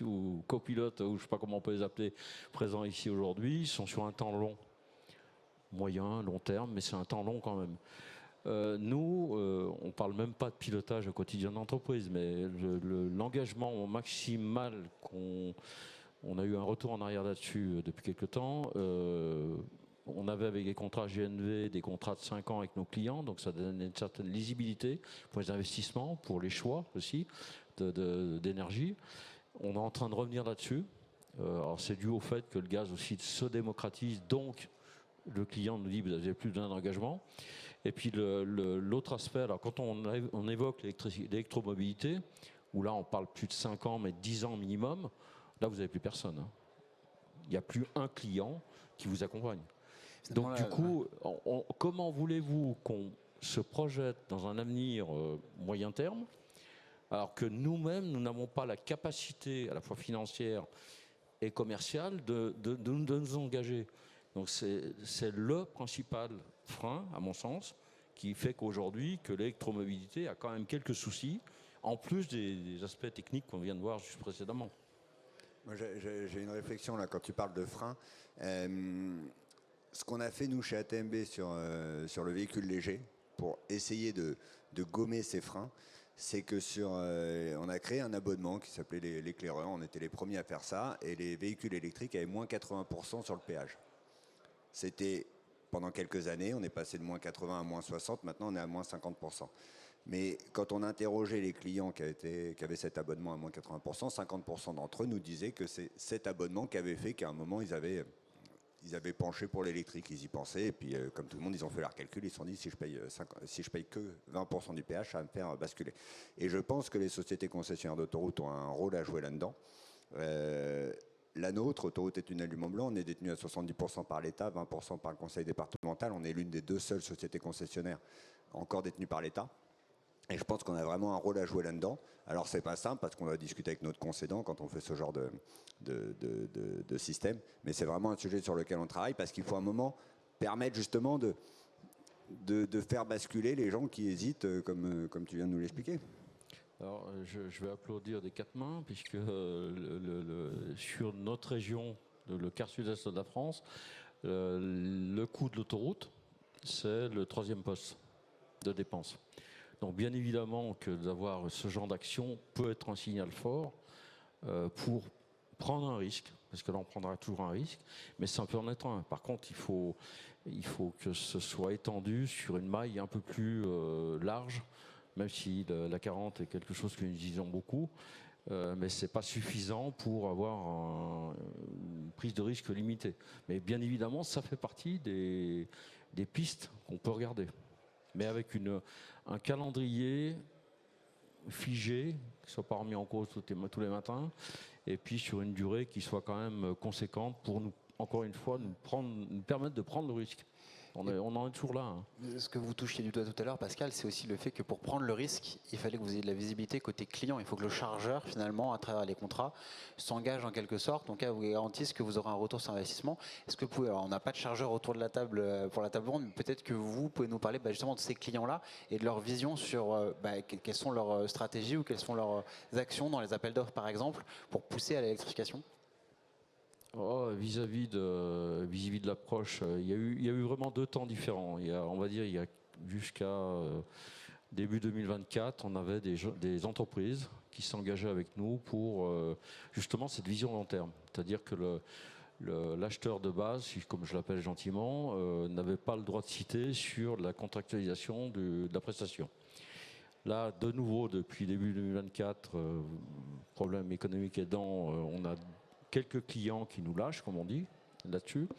ou copilotes, ou je ne sais pas comment on peut les appeler, présents ici aujourd'hui, sont sur un temps long, moyen, long terme, mais c'est un temps long quand même. Nous, on ne parle même pas de pilotage au quotidien d'entreprise, mais l'engagement maximal on a eu un retour en arrière là-dessus depuis quelques temps. On avait avec les contrats GNV des contrats de 5 ans avec nos clients, donc ça donne une certaine lisibilité pour les investissements, pour les choix aussi d'énergie. On est en train de revenir là-dessus. Alors c'est dû au fait que le gaz aussi se démocratise, donc le client nous dit vous n'avez plus besoin d'engagement. Et puis l'autre aspect, alors quand on évoque l'électromobilité, où là on parle plus de 5 ans mais 10 ans minimum, là vous n'avez plus personne. Hein. Il n'y a plus un client qui vous accompagne. Donc du coup, comment voulez-vous qu'on se projette dans un avenir moyen terme, alors que nous-mêmes, nous n'avons pas la capacité, à la fois financière et commerciale, de nous engager. Donc c'est le principal frein, à mon sens, qui fait qu'aujourd'hui, que l'électromobilité a quand même quelques soucis, en plus des aspects techniques qu'on vient de voir juste précédemment. Moi, j'ai une réflexion là quand tu parles de frein. Ce qu'on a fait nous chez ATMB sur le véhicule léger pour essayer de gommer ces freins, c'est que on a créé un abonnement qui s'appelait l'éclaireur. On était les premiers à faire ça et les véhicules électriques avaient moins 80% sur le péage. C'était pendant quelques années, on est passé de moins 80 à moins 60, maintenant on est à moins 50%. Mais quand on interrogeait les clients qui avaient cet abonnement à moins 80%, 50% d'entre eux nous disaient que c'est cet abonnement qui avait fait qu'à un moment ils avaient penché pour l'électrique, ils y pensaient, et puis comme tout le monde, ils ont fait leur calcul, ils se sont dit si je paye que 20% du péage, ça va me faire basculer. Et je pense que les sociétés concessionnaires d'autoroutes ont un rôle à jouer là-dedans. la nôtre, Autoroute et Tunnel du Mont-Blanc, on est détenu à 70% par l'État, 20% par le conseil départemental. On est l'une des 2 seules sociétés concessionnaires encore détenues par l'État. Et je pense qu'on a vraiment un rôle à jouer là-dedans. Alors, c'est pas simple parce qu'on va discuter avec notre concédant quand on fait ce genre de système. Mais c'est vraiment un sujet sur lequel on travaille parce qu'il faut à un moment permettre justement de faire basculer les gens qui hésitent, comme tu viens de nous l'expliquer. Alors, je vais applaudir des 4 mains, puisque sur notre région, le quart sud-est de la France, le coût de l'autoroute, c'est le 3e poste de dépenses. Donc bien évidemment que d'avoir ce genre d'action peut être un signal fort pour prendre un risque, parce que là on prendra toujours un risque, mais ça peut en être un. Par contre, il faut que ce soit étendu sur une maille un peu plus large, même si la 40 est quelque chose que nous utilisons beaucoup, mais ce n'est pas suffisant pour avoir une prise de risque limitée. Mais bien évidemment, ça fait partie des pistes qu'on peut regarder. Mais avec un calendrier figé, qui ne soit pas remis en cause tous les matins, et puis sur une durée qui soit quand même conséquente pour nous, encore une fois, nous permettre de prendre le risque. On en est toujours là. Hein. Ce que vous touchiez du doigt tout à l'heure, Pascal, c'est aussi le fait que pour prendre le risque, il fallait que vous ayez de la visibilité côté client. Il faut que le chargeur, finalement, à travers les contrats, s'engage en quelque sorte, donc vous garantisse que vous aurez un retour sur investissement. Est-ce que vous pouvez, alors on n'a pas de chargeur autour de la table pour la table ronde, mais peut-être que vous pouvez nous parler justement de ces clients-là et de leur vision sur quelles sont leurs stratégies ou quelles sont leurs actions dans les appels d'offres, par exemple, pour pousser à l'électrification. Vis-à-vis de l'approche, il y a eu vraiment 2 temps différents. Il y a jusqu'à début 2024, on avait des entreprises qui s'engageaient avec nous pour justement cette vision long terme. C'est-à-dire que l'acheteur de base, comme je l'appelle gentiment, n'avait pas le droit de citer sur la contractualisation de la prestation. Là, de nouveau, depuis début 2024, problème économique aidant, on a quelques clients qui nous lâchent, comme on dit, là-dessus.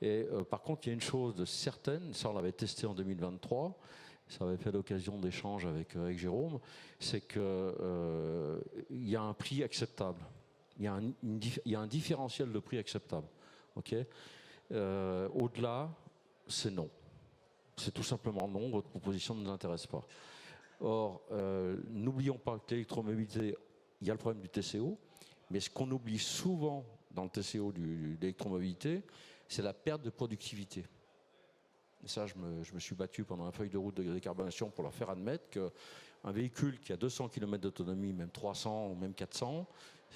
Et par contre, il y a une chose certaine, ça on l'avait testé en 2023, ça avait fait l'occasion d'échanges avec Jérôme, c'est qu'il y a un prix acceptable. Il y a un différentiel de prix acceptable. Okay. Au-delà, c'est non. C'est tout simplement non, votre proposition ne nous intéresse pas. Or, n'oublions pas que l'électromobilité, il y a le problème du TCO, mais ce qu'on oublie souvent dans le TCO de l'électromobilité, c'est la perte de productivité. Et ça, je me suis battu pendant la feuille de route de décarbonation pour leur faire admettre qu'un véhicule qui a 200 km d'autonomie, même 300 ou même 400,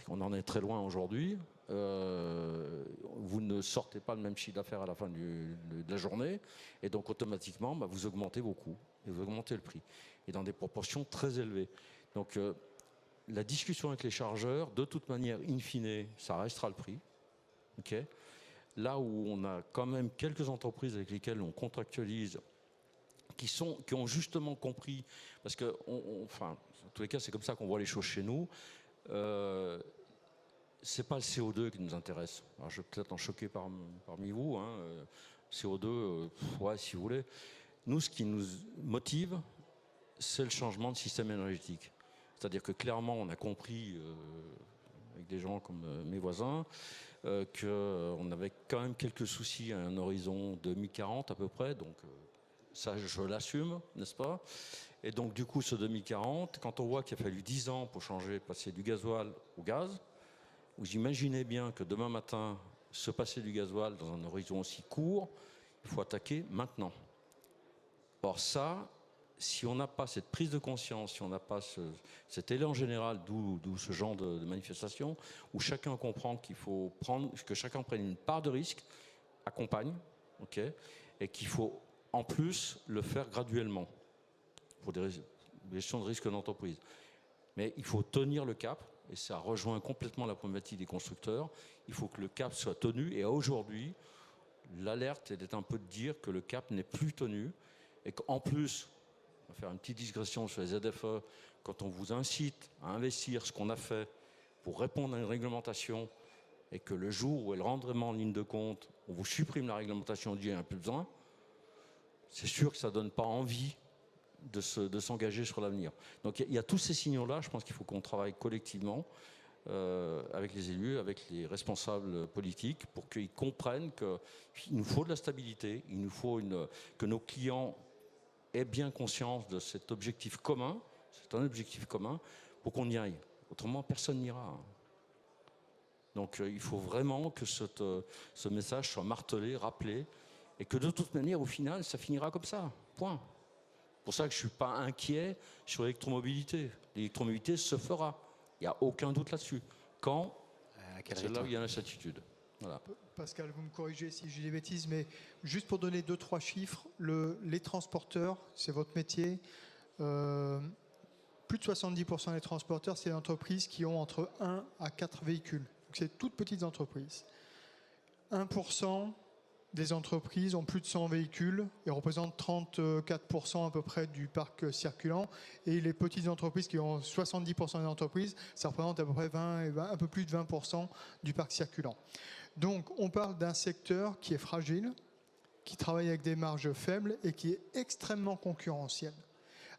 on en est très loin aujourd'hui, vous ne sortez pas le même chiffre d'affaires à la fin de la journée, et donc automatiquement, vous augmentez vos coûts, et vous augmentez le prix, et dans des proportions très élevées. Donc, la discussion avec les chargeurs, de toute manière, in fine, ça restera le prix. Okay. Là où on a quand même quelques entreprises avec lesquelles on contractualise, qui ont justement compris, parce que, en tous les cas, c'est comme ça qu'on voit les choses chez nous. C'est pas le CO2 qui nous intéresse. Alors, je vais peut-être en choquer parmi vous. Hein. CO2, ouais, si vous voulez. Nous, ce qui nous motive, c'est le changement de système énergétique. C'est-à-dire que clairement, on a compris, avec des gens comme mes voisins, qu'on avait quand même quelques soucis à un horizon 2040 à peu près. Donc ça, je l'assume, n'est-ce pas? Et donc du coup, ce 2040, quand on voit qu'il a fallu 10 ans pour passer du gasoil au gaz, vous imaginez bien que demain matin, se passer du gasoil dans un horizon aussi court, il faut attaquer maintenant. Or ça, si on n'a pas cette prise de conscience, si on n'a pas cet élan général, d'où ce genre de manifestation, où chacun comprend que chacun prenne une part de risque, accompagne, okay, et qu'il faut en plus le faire graduellement pour des gestions de risque d'entreprise. Mais il faut tenir le cap, et ça rejoint complètement la problématique des constructeurs. Il faut que le cap soit tenu, et aujourd'hui, l'alerte est un peu de dire que le cap n'est plus tenu, et qu'en plus, on va faire une petite digression sur les ZFE, quand on vous incite à investir ce qu'on a fait pour répondre à une réglementation et que le jour où elle rentre vraiment en ligne de compte, on vous supprime la réglementation, on dit qu'il n'y en a plus besoin, c'est sûr que ça ne donne pas envie de s'engager sur l'avenir. Donc il y a tous ces signaux-là, je pense qu'il faut qu'on travaille collectivement avec les élus, avec les responsables politiques, pour qu'ils comprennent qu'il nous faut de la stabilité, il nous faut que nos clients aient bien conscience de cet objectif commun, c'est un objectif commun, pour qu'on y aille. Autrement, personne n'ira. Donc il faut vraiment que ce message soit martelé, rappelé, et que de toute manière, au final, ça finira comme ça. Point. C'est pour ça que je ne suis pas inquiet sur l'électromobilité. L'électromobilité se fera. Il n'y a aucun doute là-dessus. Quand c'est là où il y a l'incertitude. Voilà. Pascal, vous me corrigez si je dis des bêtises, mais juste pour donner 2-3 chiffres, les transporteurs, c'est votre métier. Plus de 70% des transporteurs, c'est des entreprises qui ont entre 1 à 4 véhicules. Donc c'est toutes petites entreprises. 1% des entreprises ont plus de 100 véhicules et représentent 34% à peu près du parc circulant. Et les petites entreprises qui ont 70% des entreprises, ça représente à peu près un peu plus de 20% du parc circulant. Donc on parle d'un secteur qui est fragile, qui travaille avec des marges faibles et qui est extrêmement concurrentiel.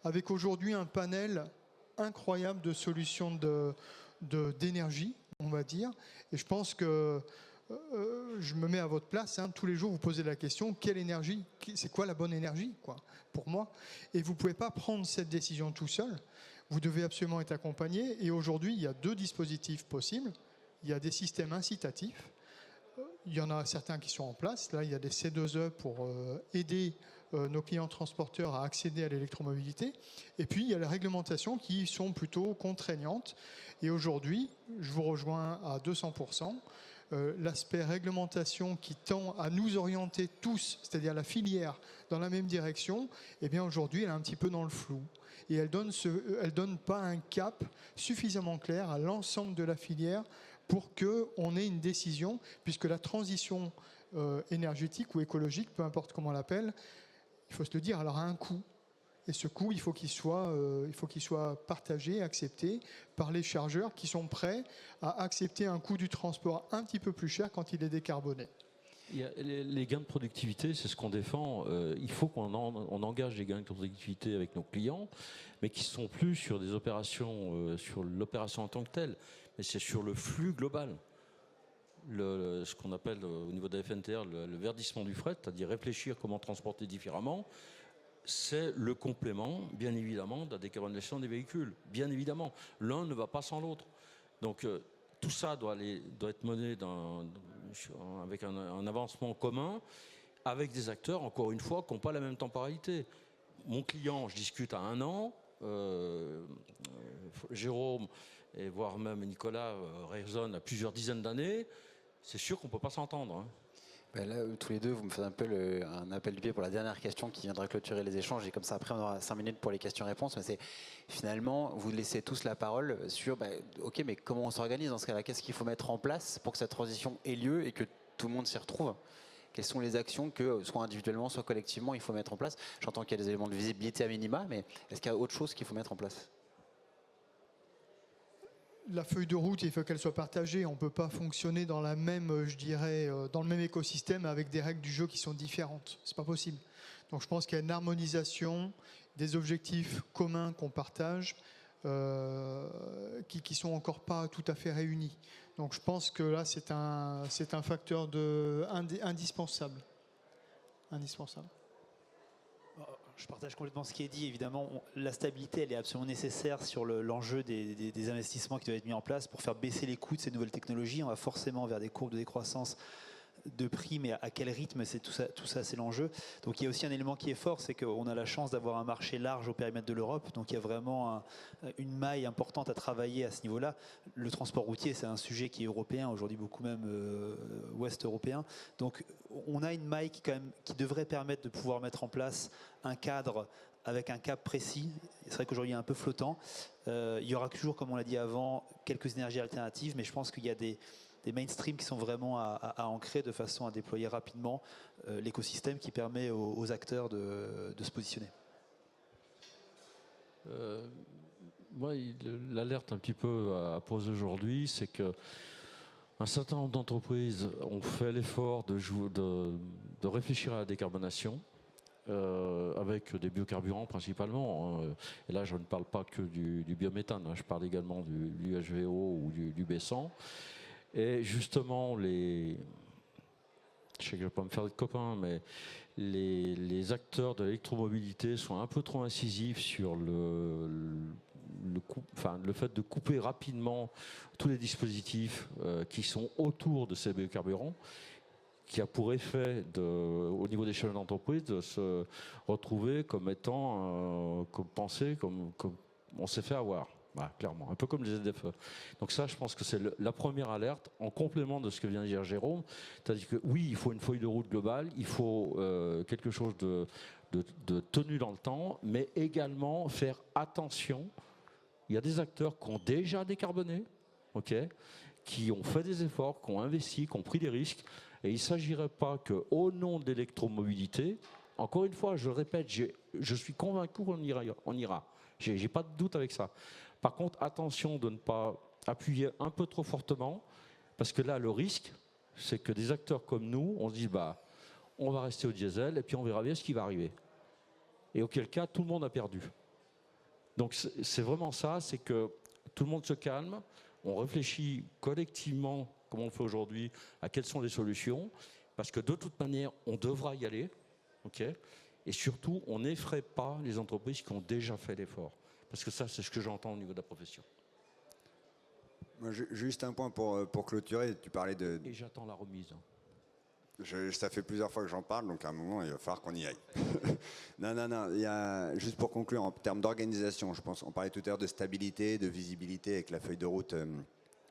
Avec aujourd'hui un panel incroyable de solutions d'énergie, on va dire. Et je pense que je me mets à votre place, hein, tous les jours vous posez la question, quelle énergie, c'est quoi la bonne énergie pour moi? Et vous ne pouvez pas prendre cette décision tout seul, vous devez absolument être accompagné. Et aujourd'hui, il y a 2 dispositifs possibles. Il y a des systèmes incitatifs, il y en a certains qui sont en place. Là, il y a des C2E pour aider nos clients transporteurs à accéder à l'électromobilité. Et puis, il y a les réglementations qui sont plutôt contraignantes. Et aujourd'hui, je vous rejoins à 200%. L'aspect réglementation qui tend à nous orienter tous, c'est-à-dire la filière, dans la même direction, eh bien aujourd'hui, elle est un petit peu dans le flou. Et elle donne pas un cap suffisamment clair à l'ensemble de la filière pour qu'on ait une décision, puisque la transition énergétique ou écologique, peu importe comment on l'appelle, il faut se le dire, elle aura un coût. Et ce coût, il faut qu'il soit partagé, accepté par les chargeurs qui sont prêts à accepter un coût du transport un petit peu plus cher quand il est décarboné. Il y a les gains de productivité, c'est ce qu'on défend. Il faut qu'on engage les gains de productivité avec nos clients, mais qui ne sont plus sur des opérations, sur l'opération en tant que telle, mais c'est sur le flux global. Ce qu'on appelle au niveau de la FNTR le verdissement du fret, c'est-à-dire réfléchir comment transporter différemment. C'est le complément, bien évidemment, de la décarbonisation des véhicules. Bien évidemment, l'un ne va pas sans l'autre. Donc tout ça doit être mené avec un avancement commun, avec des acteurs, encore une fois, qui n'ont pas la même temporalité. Mon client, je discute à 1 an, Jérôme, et voire même Nicolas, raisonne à plusieurs dizaines d'années. C'est sûr qu'on ne peut pas s'entendre. Hein. Ben là, tous les deux, vous me faites un peu un appel du pied pour la dernière question qui viendra clôturer les échanges. Et comme ça, après, on aura 5 minutes pour les questions-réponses. Mais c'est finalement, vous laissez tous la parole sur, OK, mais comment on s'organise dans ce cas-là? Qu'est-ce qu'il faut mettre en place pour que cette transition ait lieu et que tout le monde s'y retrouve? Quelles sont les actions que, soit individuellement, soit collectivement, il faut mettre en place? J'entends qu'il y a des éléments de visibilité à minima, mais est-ce qu'il y a autre chose qu'il faut mettre en place? La feuille de route, il faut qu'elle soit partagée. On ne peut pas fonctionner dans la même, je dirais, dans le même écosystème avec des règles du jeu qui sont différentes. C'est pas possible. Donc je pense qu'il y a une harmonisation, des objectifs communs qu'on partage, qui sont encore pas tout à fait réunis. Donc je pense que là, c'est un facteur indispensable. Indispensable. Je partage complètement ce qui est dit. Évidemment, la stabilité, elle est absolument nécessaire sur l'enjeu des investissements qui doivent être mis en place pour faire baisser les coûts de ces nouvelles technologies. On va forcément vers des courbes de décroissance de prix, mais à quel rythme, c'est tout ça, c'est l'enjeu. Donc il y a aussi un élément qui est fort, c'est qu'on a la chance d'avoir un marché large au périmètre de l'Europe, donc il y a vraiment une maille importante à travailler à ce niveau-là. Le transport routier, c'est un sujet qui est européen, aujourd'hui beaucoup même ouest européen. Donc on a une maille qui devrait permettre de pouvoir mettre en place un cadre avec un cap précis. C'est vrai qu'aujourd'hui il est un peu flottant. Il y aura toujours, comme on l'a dit avant, quelques énergies alternatives, mais je pense qu'il y a des mainstreams qui sont vraiment à ancrer de façon à déployer rapidement l'écosystème qui permet aux acteurs de se positionner. Moi, l'alerte un petit peu à poser aujourd'hui, c'est que un certain nombre d'entreprises ont fait l'effort de réfléchir à la décarbonation avec des biocarburants principalement. Et là, je ne parle pas que du biométhane, hein, je parle également du HVO ou du B100. Et justement, je sais que je ne vais pas me faire de copains, mais les acteurs de l'électromobilité sont un peu trop incisifs sur le fait de couper rapidement tous les dispositifs qui sont autour de ces biocarburants, qui a pour effet, au niveau des chaînes d'entreprise, de se retrouver comme étant, comme penser, comme on s'est fait avoir. Voilà, clairement, un peu comme les ZFE. Donc ça, je pense que c'est la première alerte, en complément de ce que vient de dire Jérôme. C'est-à-dire que oui, il faut une feuille de route globale, il faut quelque chose de tenu dans le temps, mais également faire attention. Il y a des acteurs qui ont déjà décarboné, qui ont fait des efforts, qui ont investi, qui ont pris des risques. Et il ne s'agirait pas qu'au nom de l'électromobilité, encore une fois, je le répète, je suis convaincu qu'on ira. Je n'ai pas de doute avec ça. Par contre, attention de ne pas appuyer un peu trop fortement, parce que là, le risque, c'est que des acteurs comme nous, on se dit, on va rester au diesel et puis on verra bien ce qui va arriver. Et auquel cas, tout le monde a perdu. Donc c'est vraiment ça, c'est que tout le monde se calme, on réfléchit collectivement, comme on le fait aujourd'hui, à quelles sont les solutions, parce que de toute manière, on devra y aller, et surtout, on n'effraie pas les entreprises qui ont déjà fait l'effort. Parce que ça, c'est ce que j'entends au niveau de la profession. Moi, juste un point pour clôturer, tu parlais de... Et j'attends la remise. Ça fait plusieurs fois que j'en parle, donc à un moment, il va falloir qu'on y aille. Non, juste pour conclure, en termes d'organisation, je pense, on parlait tout à l'heure de stabilité, de visibilité avec la feuille de route,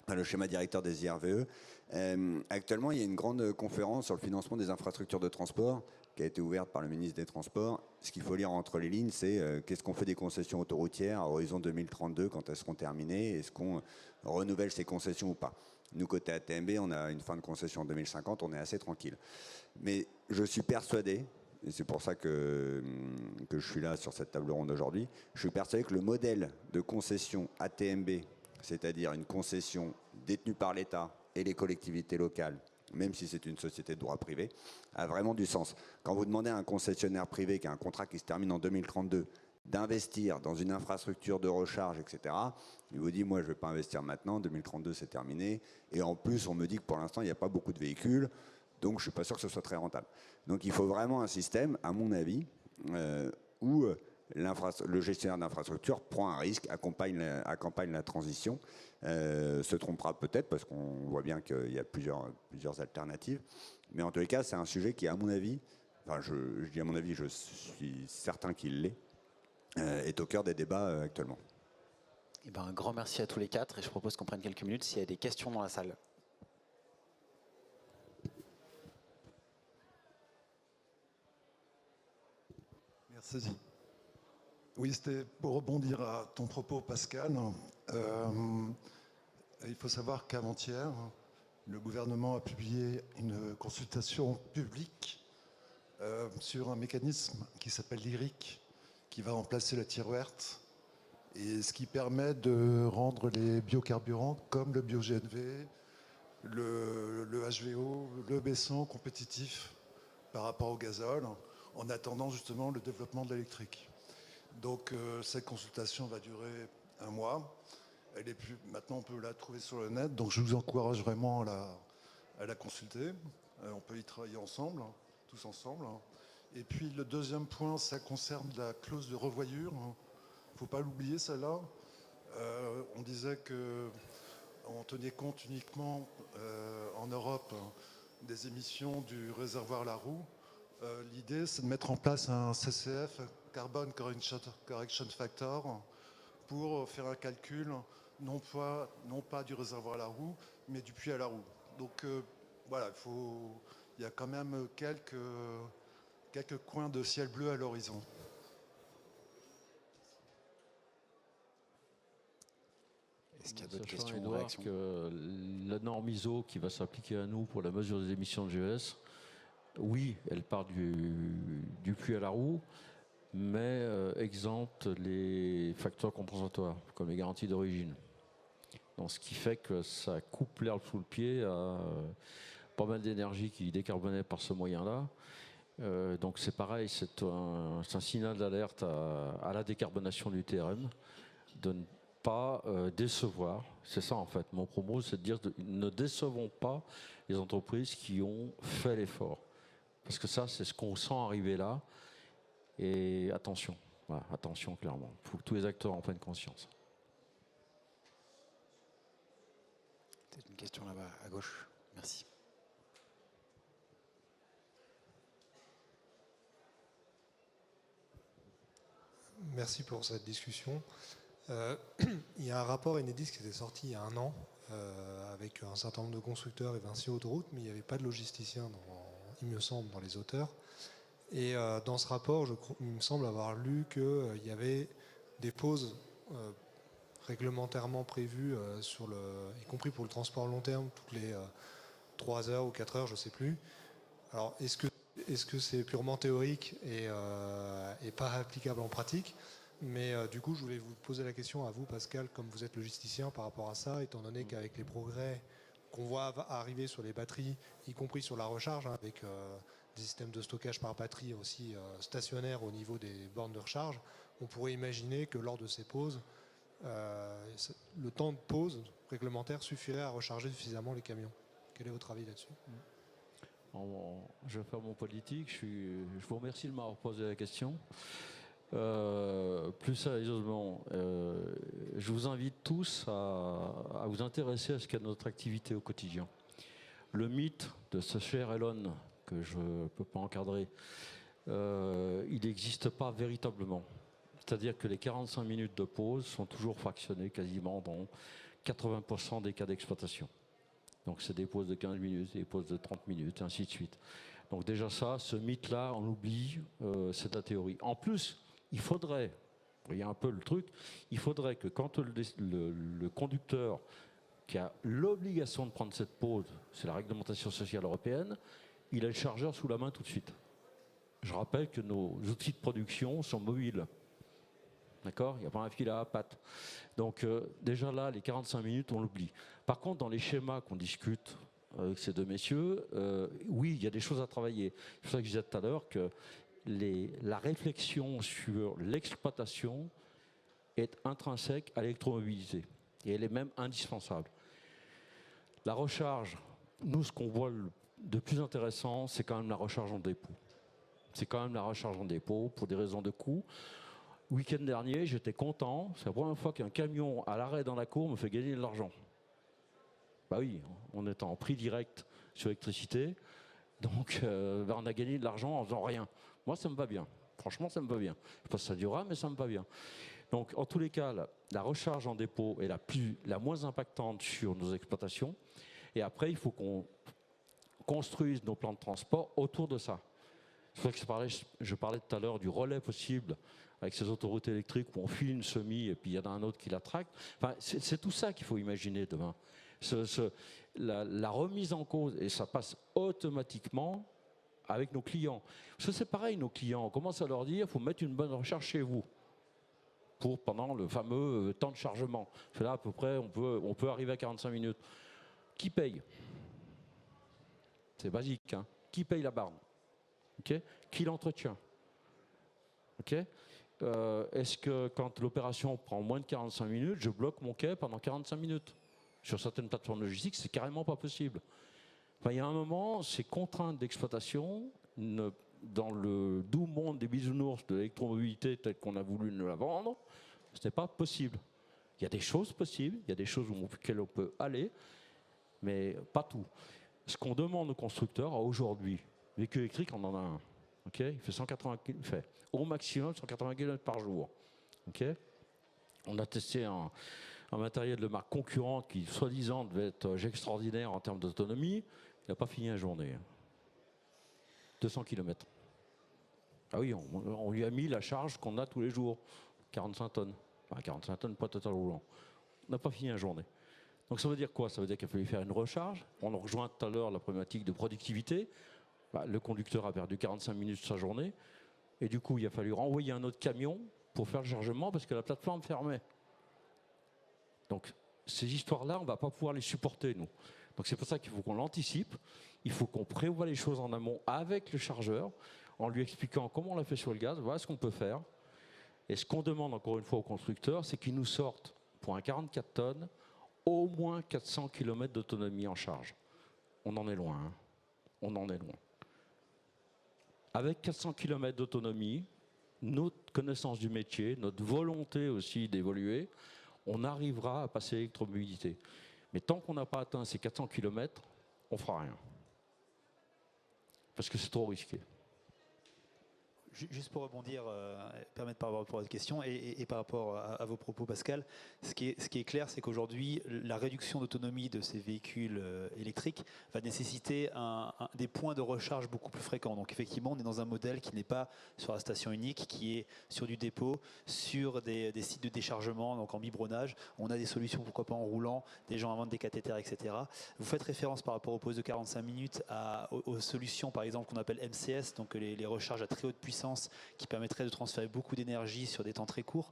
le schéma directeur des IRVE. Actuellement, il y a une grande conférence sur le financement des infrastructures de transport qui a été ouverte par le ministre des Transports. Ce qu'il faut lire entre les lignes, c'est qu'est-ce qu'on fait des concessions autoroutières à horizon 2032, quand elles seront terminées, est-ce qu'on renouvelle ces concessions ou pas. Nous, côté ATMB, on a une fin de concession en 2050, on est assez tranquille. Mais je suis persuadé, et c'est pour ça que je suis là sur cette table ronde aujourd'hui, je suis persuadé que le modèle de concession ATMB, c'est-à-dire une concession détenue par l'État et les collectivités locales, même si c'est une société de droit privé, a vraiment du sens. Quand vous demandez à un concessionnaire privé qui a un contrat qui se termine en 2032 d'investir dans une infrastructure de recharge, etc., il vous dit, moi, je ne vais pas investir maintenant, 2032, c'est terminé. Et en plus, on me dit que pour l'instant, il n'y a pas beaucoup de véhicules, donc je ne suis pas sûr que ce soit très rentable. Donc il faut vraiment un système, à mon avis, où le gestionnaire d'infrastructure prend un risque, accompagne la transition, se trompera peut-être, parce qu'on voit bien qu'il y a plusieurs alternatives. Mais en tous les cas, c'est un sujet qui, à mon avis, enfin je dis à mon avis, je suis certain qu'il l'est, est au cœur des débats actuellement. Eh ben, un grand merci à tous les quatre et je propose qu'on prenne quelques minutes s'il y a des questions dans la salle. Merci. Oui, c'était pour rebondir à ton propos, Pascal. Il faut savoir qu'avant-hier, le gouvernement a publié une consultation publique sur un mécanisme qui s'appelle l'IRIC, qui va remplacer la Tiruert, et ce qui permet de rendre les biocarburants comme le bio-GNV, le HVO, le B100 compétitifs par rapport au gazole, en attendant justement le développement de l'électrique. Donc cette consultation va durer 1 mois. Maintenant, on peut la trouver sur le net, donc je vous encourage vraiment à la consulter. On peut y travailler ensemble, tous ensemble. Et puis le deuxième point, ça concerne la clause de revoyure. Il ne faut pas l'oublier, celle-là. On disait qu'on tenait compte uniquement en Europe des émissions du réservoir Laroux. L'idée, c'est de mettre en place un CCF, Carbon Correction Factor, pour faire un calcul, non pas du réservoir Laroux, mais du puits à Laroux. Donc voilà, il y a quand même quelques coins de ciel bleu à l'horizon. Est-ce qu'il y a d'autres Sachant, questions ou Edouard, réactions? que la norme ISO qui va s'appliquer à nous pour la mesure des émissions de GES, oui, elle part du puits à la roue, mais exempte les facteurs compensatoires, comme les garanties d'origine. Donc, ce qui fait que ça coupe l'herbe sous le pied à pas mal d'énergie qui décarbonait par ce moyen-là. Donc c'est pareil, c'est un signal d'alerte à la décarbonation du TRM, de ne pas décevoir. C'est ça en fait, mon propos, c'est de dire ne décevons pas les entreprises qui ont fait l'effort. Parce que ça, c'est ce qu'on sent arriver là. Et attention, voilà, attention clairement. Il faut que tous les acteurs en prennent conscience. Peut-être une question là-bas à gauche. Merci. Merci pour cette discussion. Il y a un rapport Enedis qui était sorti il y a 1 an avec un certain nombre de constructeurs et Vinci Autoroute, mais il n'y avait pas de logisticien, il me semble, dans les auteurs. Et dans ce rapport, il me semble avoir lu qu'il y avait des pauses réglementairement prévues, y compris pour le transport long terme, toutes les 3 heures ou 4 heures, je ne sais plus. Alors, est-ce que c'est purement théorique et pas applicable en pratique? Mais du coup, je voulais vous poser la question à vous, Pascal, comme vous êtes logisticien, par rapport à ça, étant donné qu'avec les progrès qu'on voit arriver sur les batteries, y compris sur la recharge, avec des systèmes de stockage par batterie aussi stationnaires au niveau des bornes de recharge, on pourrait imaginer que lors de ces pauses, le temps de pause réglementaire suffirait à recharger suffisamment les camions. Quel est votre avis là-dessus? Je vais faire mon politique. Je vous remercie de m'avoir posé la question. Plus sérieusement, je vous invite tous à vous intéresser à ce qu'est notre activité au quotidien. Le mythe de ce cher Elon, que je ne peux pas encadrer, il n'existe pas véritablement. C'est-à-dire que les 45 minutes de pause sont toujours fractionnées quasiment dans 80% des cas d'exploitation. Donc c'est des pauses de 15 minutes, des pauses de 30 minutes, et ainsi de suite. Donc déjà ça, ce mythe-là, on l'oublie, c'est la théorie. En plus, il faudrait, vous voyez un peu le truc, il faudrait que quand le conducteur qui a l'obligation de prendre cette pause, c'est la réglementation sociale européenne, il a le chargeur sous la main tout de suite. Je rappelle que nos outils de production sont mobiles. D'accord? Il n'y a pas un fil à patte. Donc déjà là, les 45 minutes, on l'oublie. Par contre, dans les schémas qu'on discute avec ces deux messieurs, oui, il y a des choses à travailler. C'est pour ça que je disais tout à l'heure que la réflexion sur l'exploitation est intrinsèque à l'électromobilité. Et elle est même indispensable. La recharge, nous, ce qu'on voit de plus intéressant, c'est quand même la recharge en dépôt. C'est quand même la recharge en dépôt pour des raisons de coût. Week-end dernier, j'étais content. C'est la première fois qu'un camion à l'arrêt dans la cour me fait gagner de l'argent. Bah oui, on est en prix direct sur l'électricité. Donc, on a gagné de l'argent en faisant rien. Moi, ça me va bien. Franchement, ça me va bien. Je ne sais pas si ça durera, mais ça me va bien. Donc, en tous les cas, la recharge en dépôt est la moins impactante sur nos exploitations. Et après, il faut qu'on construise nos plans de transport autour de ça. C'est pour ça que je parlais tout à l'heure du relais possible avec ces autoroutes électriques où on file une semi et puis il y en a un autre qui la tracte. Enfin, c'est tout ça qu'il faut imaginer demain. La remise en cause, et ça passe automatiquement avec nos clients. Parce que c'est pareil, nos clients, on commence à leur dire il faut mettre une bonne recharge chez vous pendant le fameux temps de chargement. Là, à peu près, on peut arriver à 45 minutes. Qui paye? C'est basique. Hein. Qui paye la borne? Okay. Qui l'entretient? Okay. Est-ce que quand l'opération prend moins de 45 minutes, je bloque mon quai pendant 45 minutes? Sur certaines plateformes logistiques, c'est carrément pas possible. Enfin, il y a un moment, ces contraintes d'exploitation, dans le doux monde des bisounours de l'électromobilité tel qu'on a voulu nous la vendre, ce n'est pas possible. Il y a des choses possibles, il y a des choses auxquelles on peut aller, mais pas tout. Ce qu'on demande aux constructeurs aujourd'hui, véhicule électrique, on en a un. Okay, il fait 180 km, il fait au maximum 180 km par jour. Okay, on a testé un matériel de marque concurrente qui, soi-disant, devait être extraordinaire en termes d'autonomie. Il n'a pas fini la journée. 200 km. Ah oui, on lui a mis la charge qu'on a tous les jours. 45 tonnes. Enfin, 45 tonnes, pas total roulant. On n'a pas fini la journée. Donc ça veut dire quoi? Ça veut dire qu'il a fallu faire une recharge. On a rejoint tout à l'heure la problématique de productivité. Le conducteur a perdu 45 minutes de sa journée. Et du coup, il a fallu renvoyer un autre camion pour faire le chargement parce que la plateforme fermait. Donc, ces histoires-là, on ne va pas pouvoir les supporter, nous. Donc, c'est pour ça qu'il faut qu'on l'anticipe. Il faut qu'on prévoie les choses en amont avec le chargeur. en lui expliquant comment on l'a fait sur le gaz, voilà ce qu'on peut faire. Et ce qu'on demande encore une fois aux constructeurs, c'est qu'ils nous sortent, pour un 44 tonnes, au moins 400 km d'autonomie en charge. On en est loin, hein. On en est loin. Avec 400 km d'autonomie, notre connaissance du métier, notre volonté aussi d'évoluer, on arrivera à passer à l'électromobilité. Mais tant qu'on n'a pas atteint ces 400 km, on ne fera rien. Parce que c'est trop risqué. Juste pour rebondir, permettre par rapport à votre question et par rapport à vos propos, Pascal, ce qui est clair, c'est qu'aujourd'hui, la réduction d'autonomie de ces véhicules électriques va nécessiter des points de recharge beaucoup plus fréquents. Donc effectivement, on est dans un modèle qui n'est pas sur la station unique, qui est sur du dépôt, sur des sites de déchargement, donc en biberonnage. On a des solutions, pourquoi pas en roulant, des gens inventent des cathéters, etc. Vous faites référence par rapport aux pauses de 45 minutes aux solutions, par exemple, qu'on appelle MCS, donc les recharges à très haute puissance, qui permettrait de transférer beaucoup d'énergie sur des temps très courts.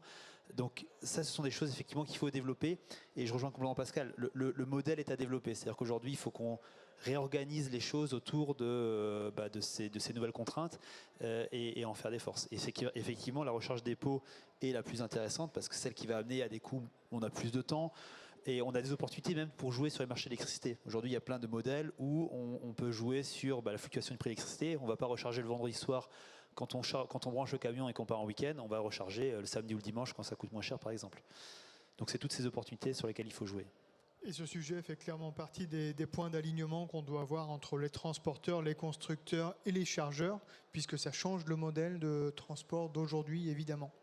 Donc ça, ce sont des choses effectivement qu'il faut développer. Et je rejoins complètement Pascal, le modèle est à développer. C'est-à-dire qu'aujourd'hui, il faut qu'on réorganise les choses autour de ces nouvelles contraintes et en faire des forces. Et c'est qu'effectivement, la recharge dépôt est la plus intéressante parce que celle qui va amener à des coûts où on a plus de temps. Et on a des opportunités même pour jouer sur les marchés d'électricité. Aujourd'hui, il y a plein de modèles où on peut jouer sur la fluctuation du prix de l'électricité. On ne va pas recharger le vendredi soir quand on branche le camion et qu'on part en week-end. On va recharger le samedi ou le dimanche quand ça coûte moins cher, par exemple. Donc c'est toutes ces opportunités sur lesquelles il faut jouer. Et ce sujet fait clairement partie des points d'alignement qu'on doit avoir entre les transporteurs, les constructeurs et les chargeurs, puisque ça change le modèle de transport d'aujourd'hui, évidemment.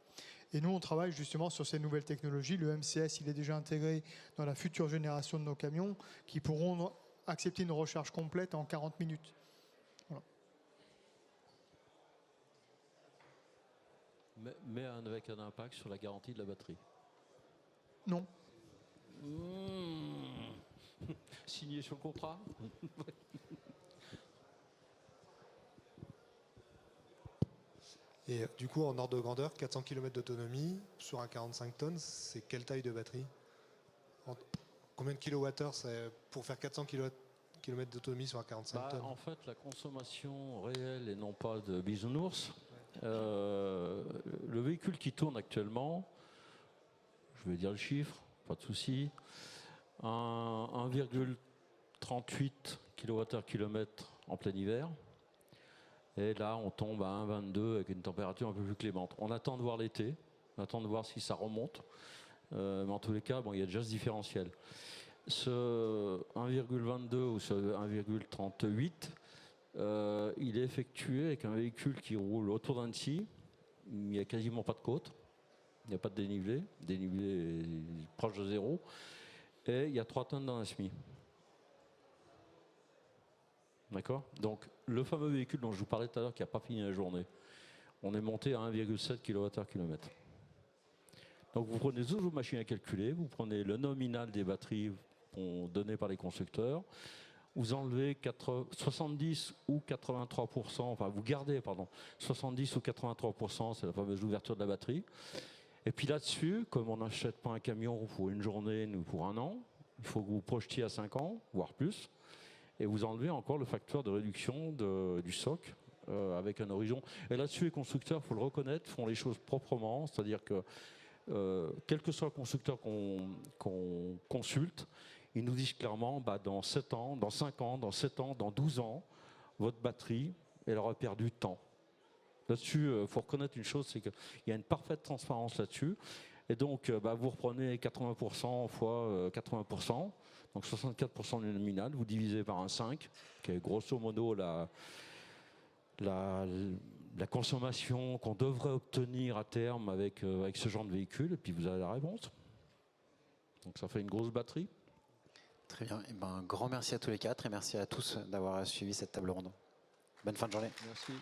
Et nous, on travaille justement sur ces nouvelles technologies. Le MCS, il est déjà intégré dans la future génération de nos camions qui pourront accepter une recharge complète en 40 minutes. Voilà. Mais avec un impact sur la garantie de la batterie. Non. Signé sur le contrat. Et du coup, en ordre de grandeur, 400 km d'autonomie sur un 45 tonnes, c'est quelle taille de batterie? Combien de kilowattheures pour faire 400 km d'autonomie sur un 45 tonnes? En fait, la consommation réelle et non pas de bisounours, le véhicule qui tourne actuellement, je vais dire le chiffre, pas de souci, 1,38 kWh/km en plein hiver. Et là, on tombe à 1,22 avec une température un peu plus clémente. On attend de voir l'été, on attend de voir si ça remonte. Mais en tous les cas, il y a déjà ce différentiel. Ce 1,22 ou ce 1,38, il est effectué avec un véhicule qui roule autour d'Annecy. Il n'y a quasiment pas de côte. Il n'y a pas de dénivelé. Le dénivelé est proche de zéro. Et il y a 3 tonnes dans la SMI. D'accord? Donc, le fameux véhicule dont je vous parlais tout à l'heure qui n'a pas fini la journée, on est monté à 1,7 kWh/km. Donc, vous prenez toutes vos machines à calculer, vous prenez le nominal des batteries données par les constructeurs, vous enlevez 70 ou 83%, enfin, vous gardez, 70 ou 83%, c'est la fameuse ouverture de la batterie. Et puis là-dessus, comme on n'achète pas un camion pour une journée ou pour un an, il faut que vous projetiez à 5 ans, voire plus. Et vous enlevez encore le facteur de réduction du SOC avec un horizon. Et là-dessus, les constructeurs, il faut le reconnaître, font les choses proprement. C'est-à-dire que, quel que soit le constructeur qu'on consulte, ils nous disent clairement, dans 7 ans, dans 5 ans, dans 7 ans, dans 12 ans, votre batterie, elle aura perdu de temps. Là-dessus, il faut reconnaître une chose, c'est qu'il y a une parfaite transparence là-dessus. Et donc, vous reprenez 80% fois 80%. Donc 64% du nominal, vous divisez par un 5, qui est grosso modo la consommation qu'on devrait obtenir à terme avec ce genre de véhicule, et puis vous avez la réponse. Donc ça fait une grosse batterie. Très bien. Un grand merci à tous les quatre et merci à tous d'avoir suivi cette table ronde. Bonne fin de journée. Merci.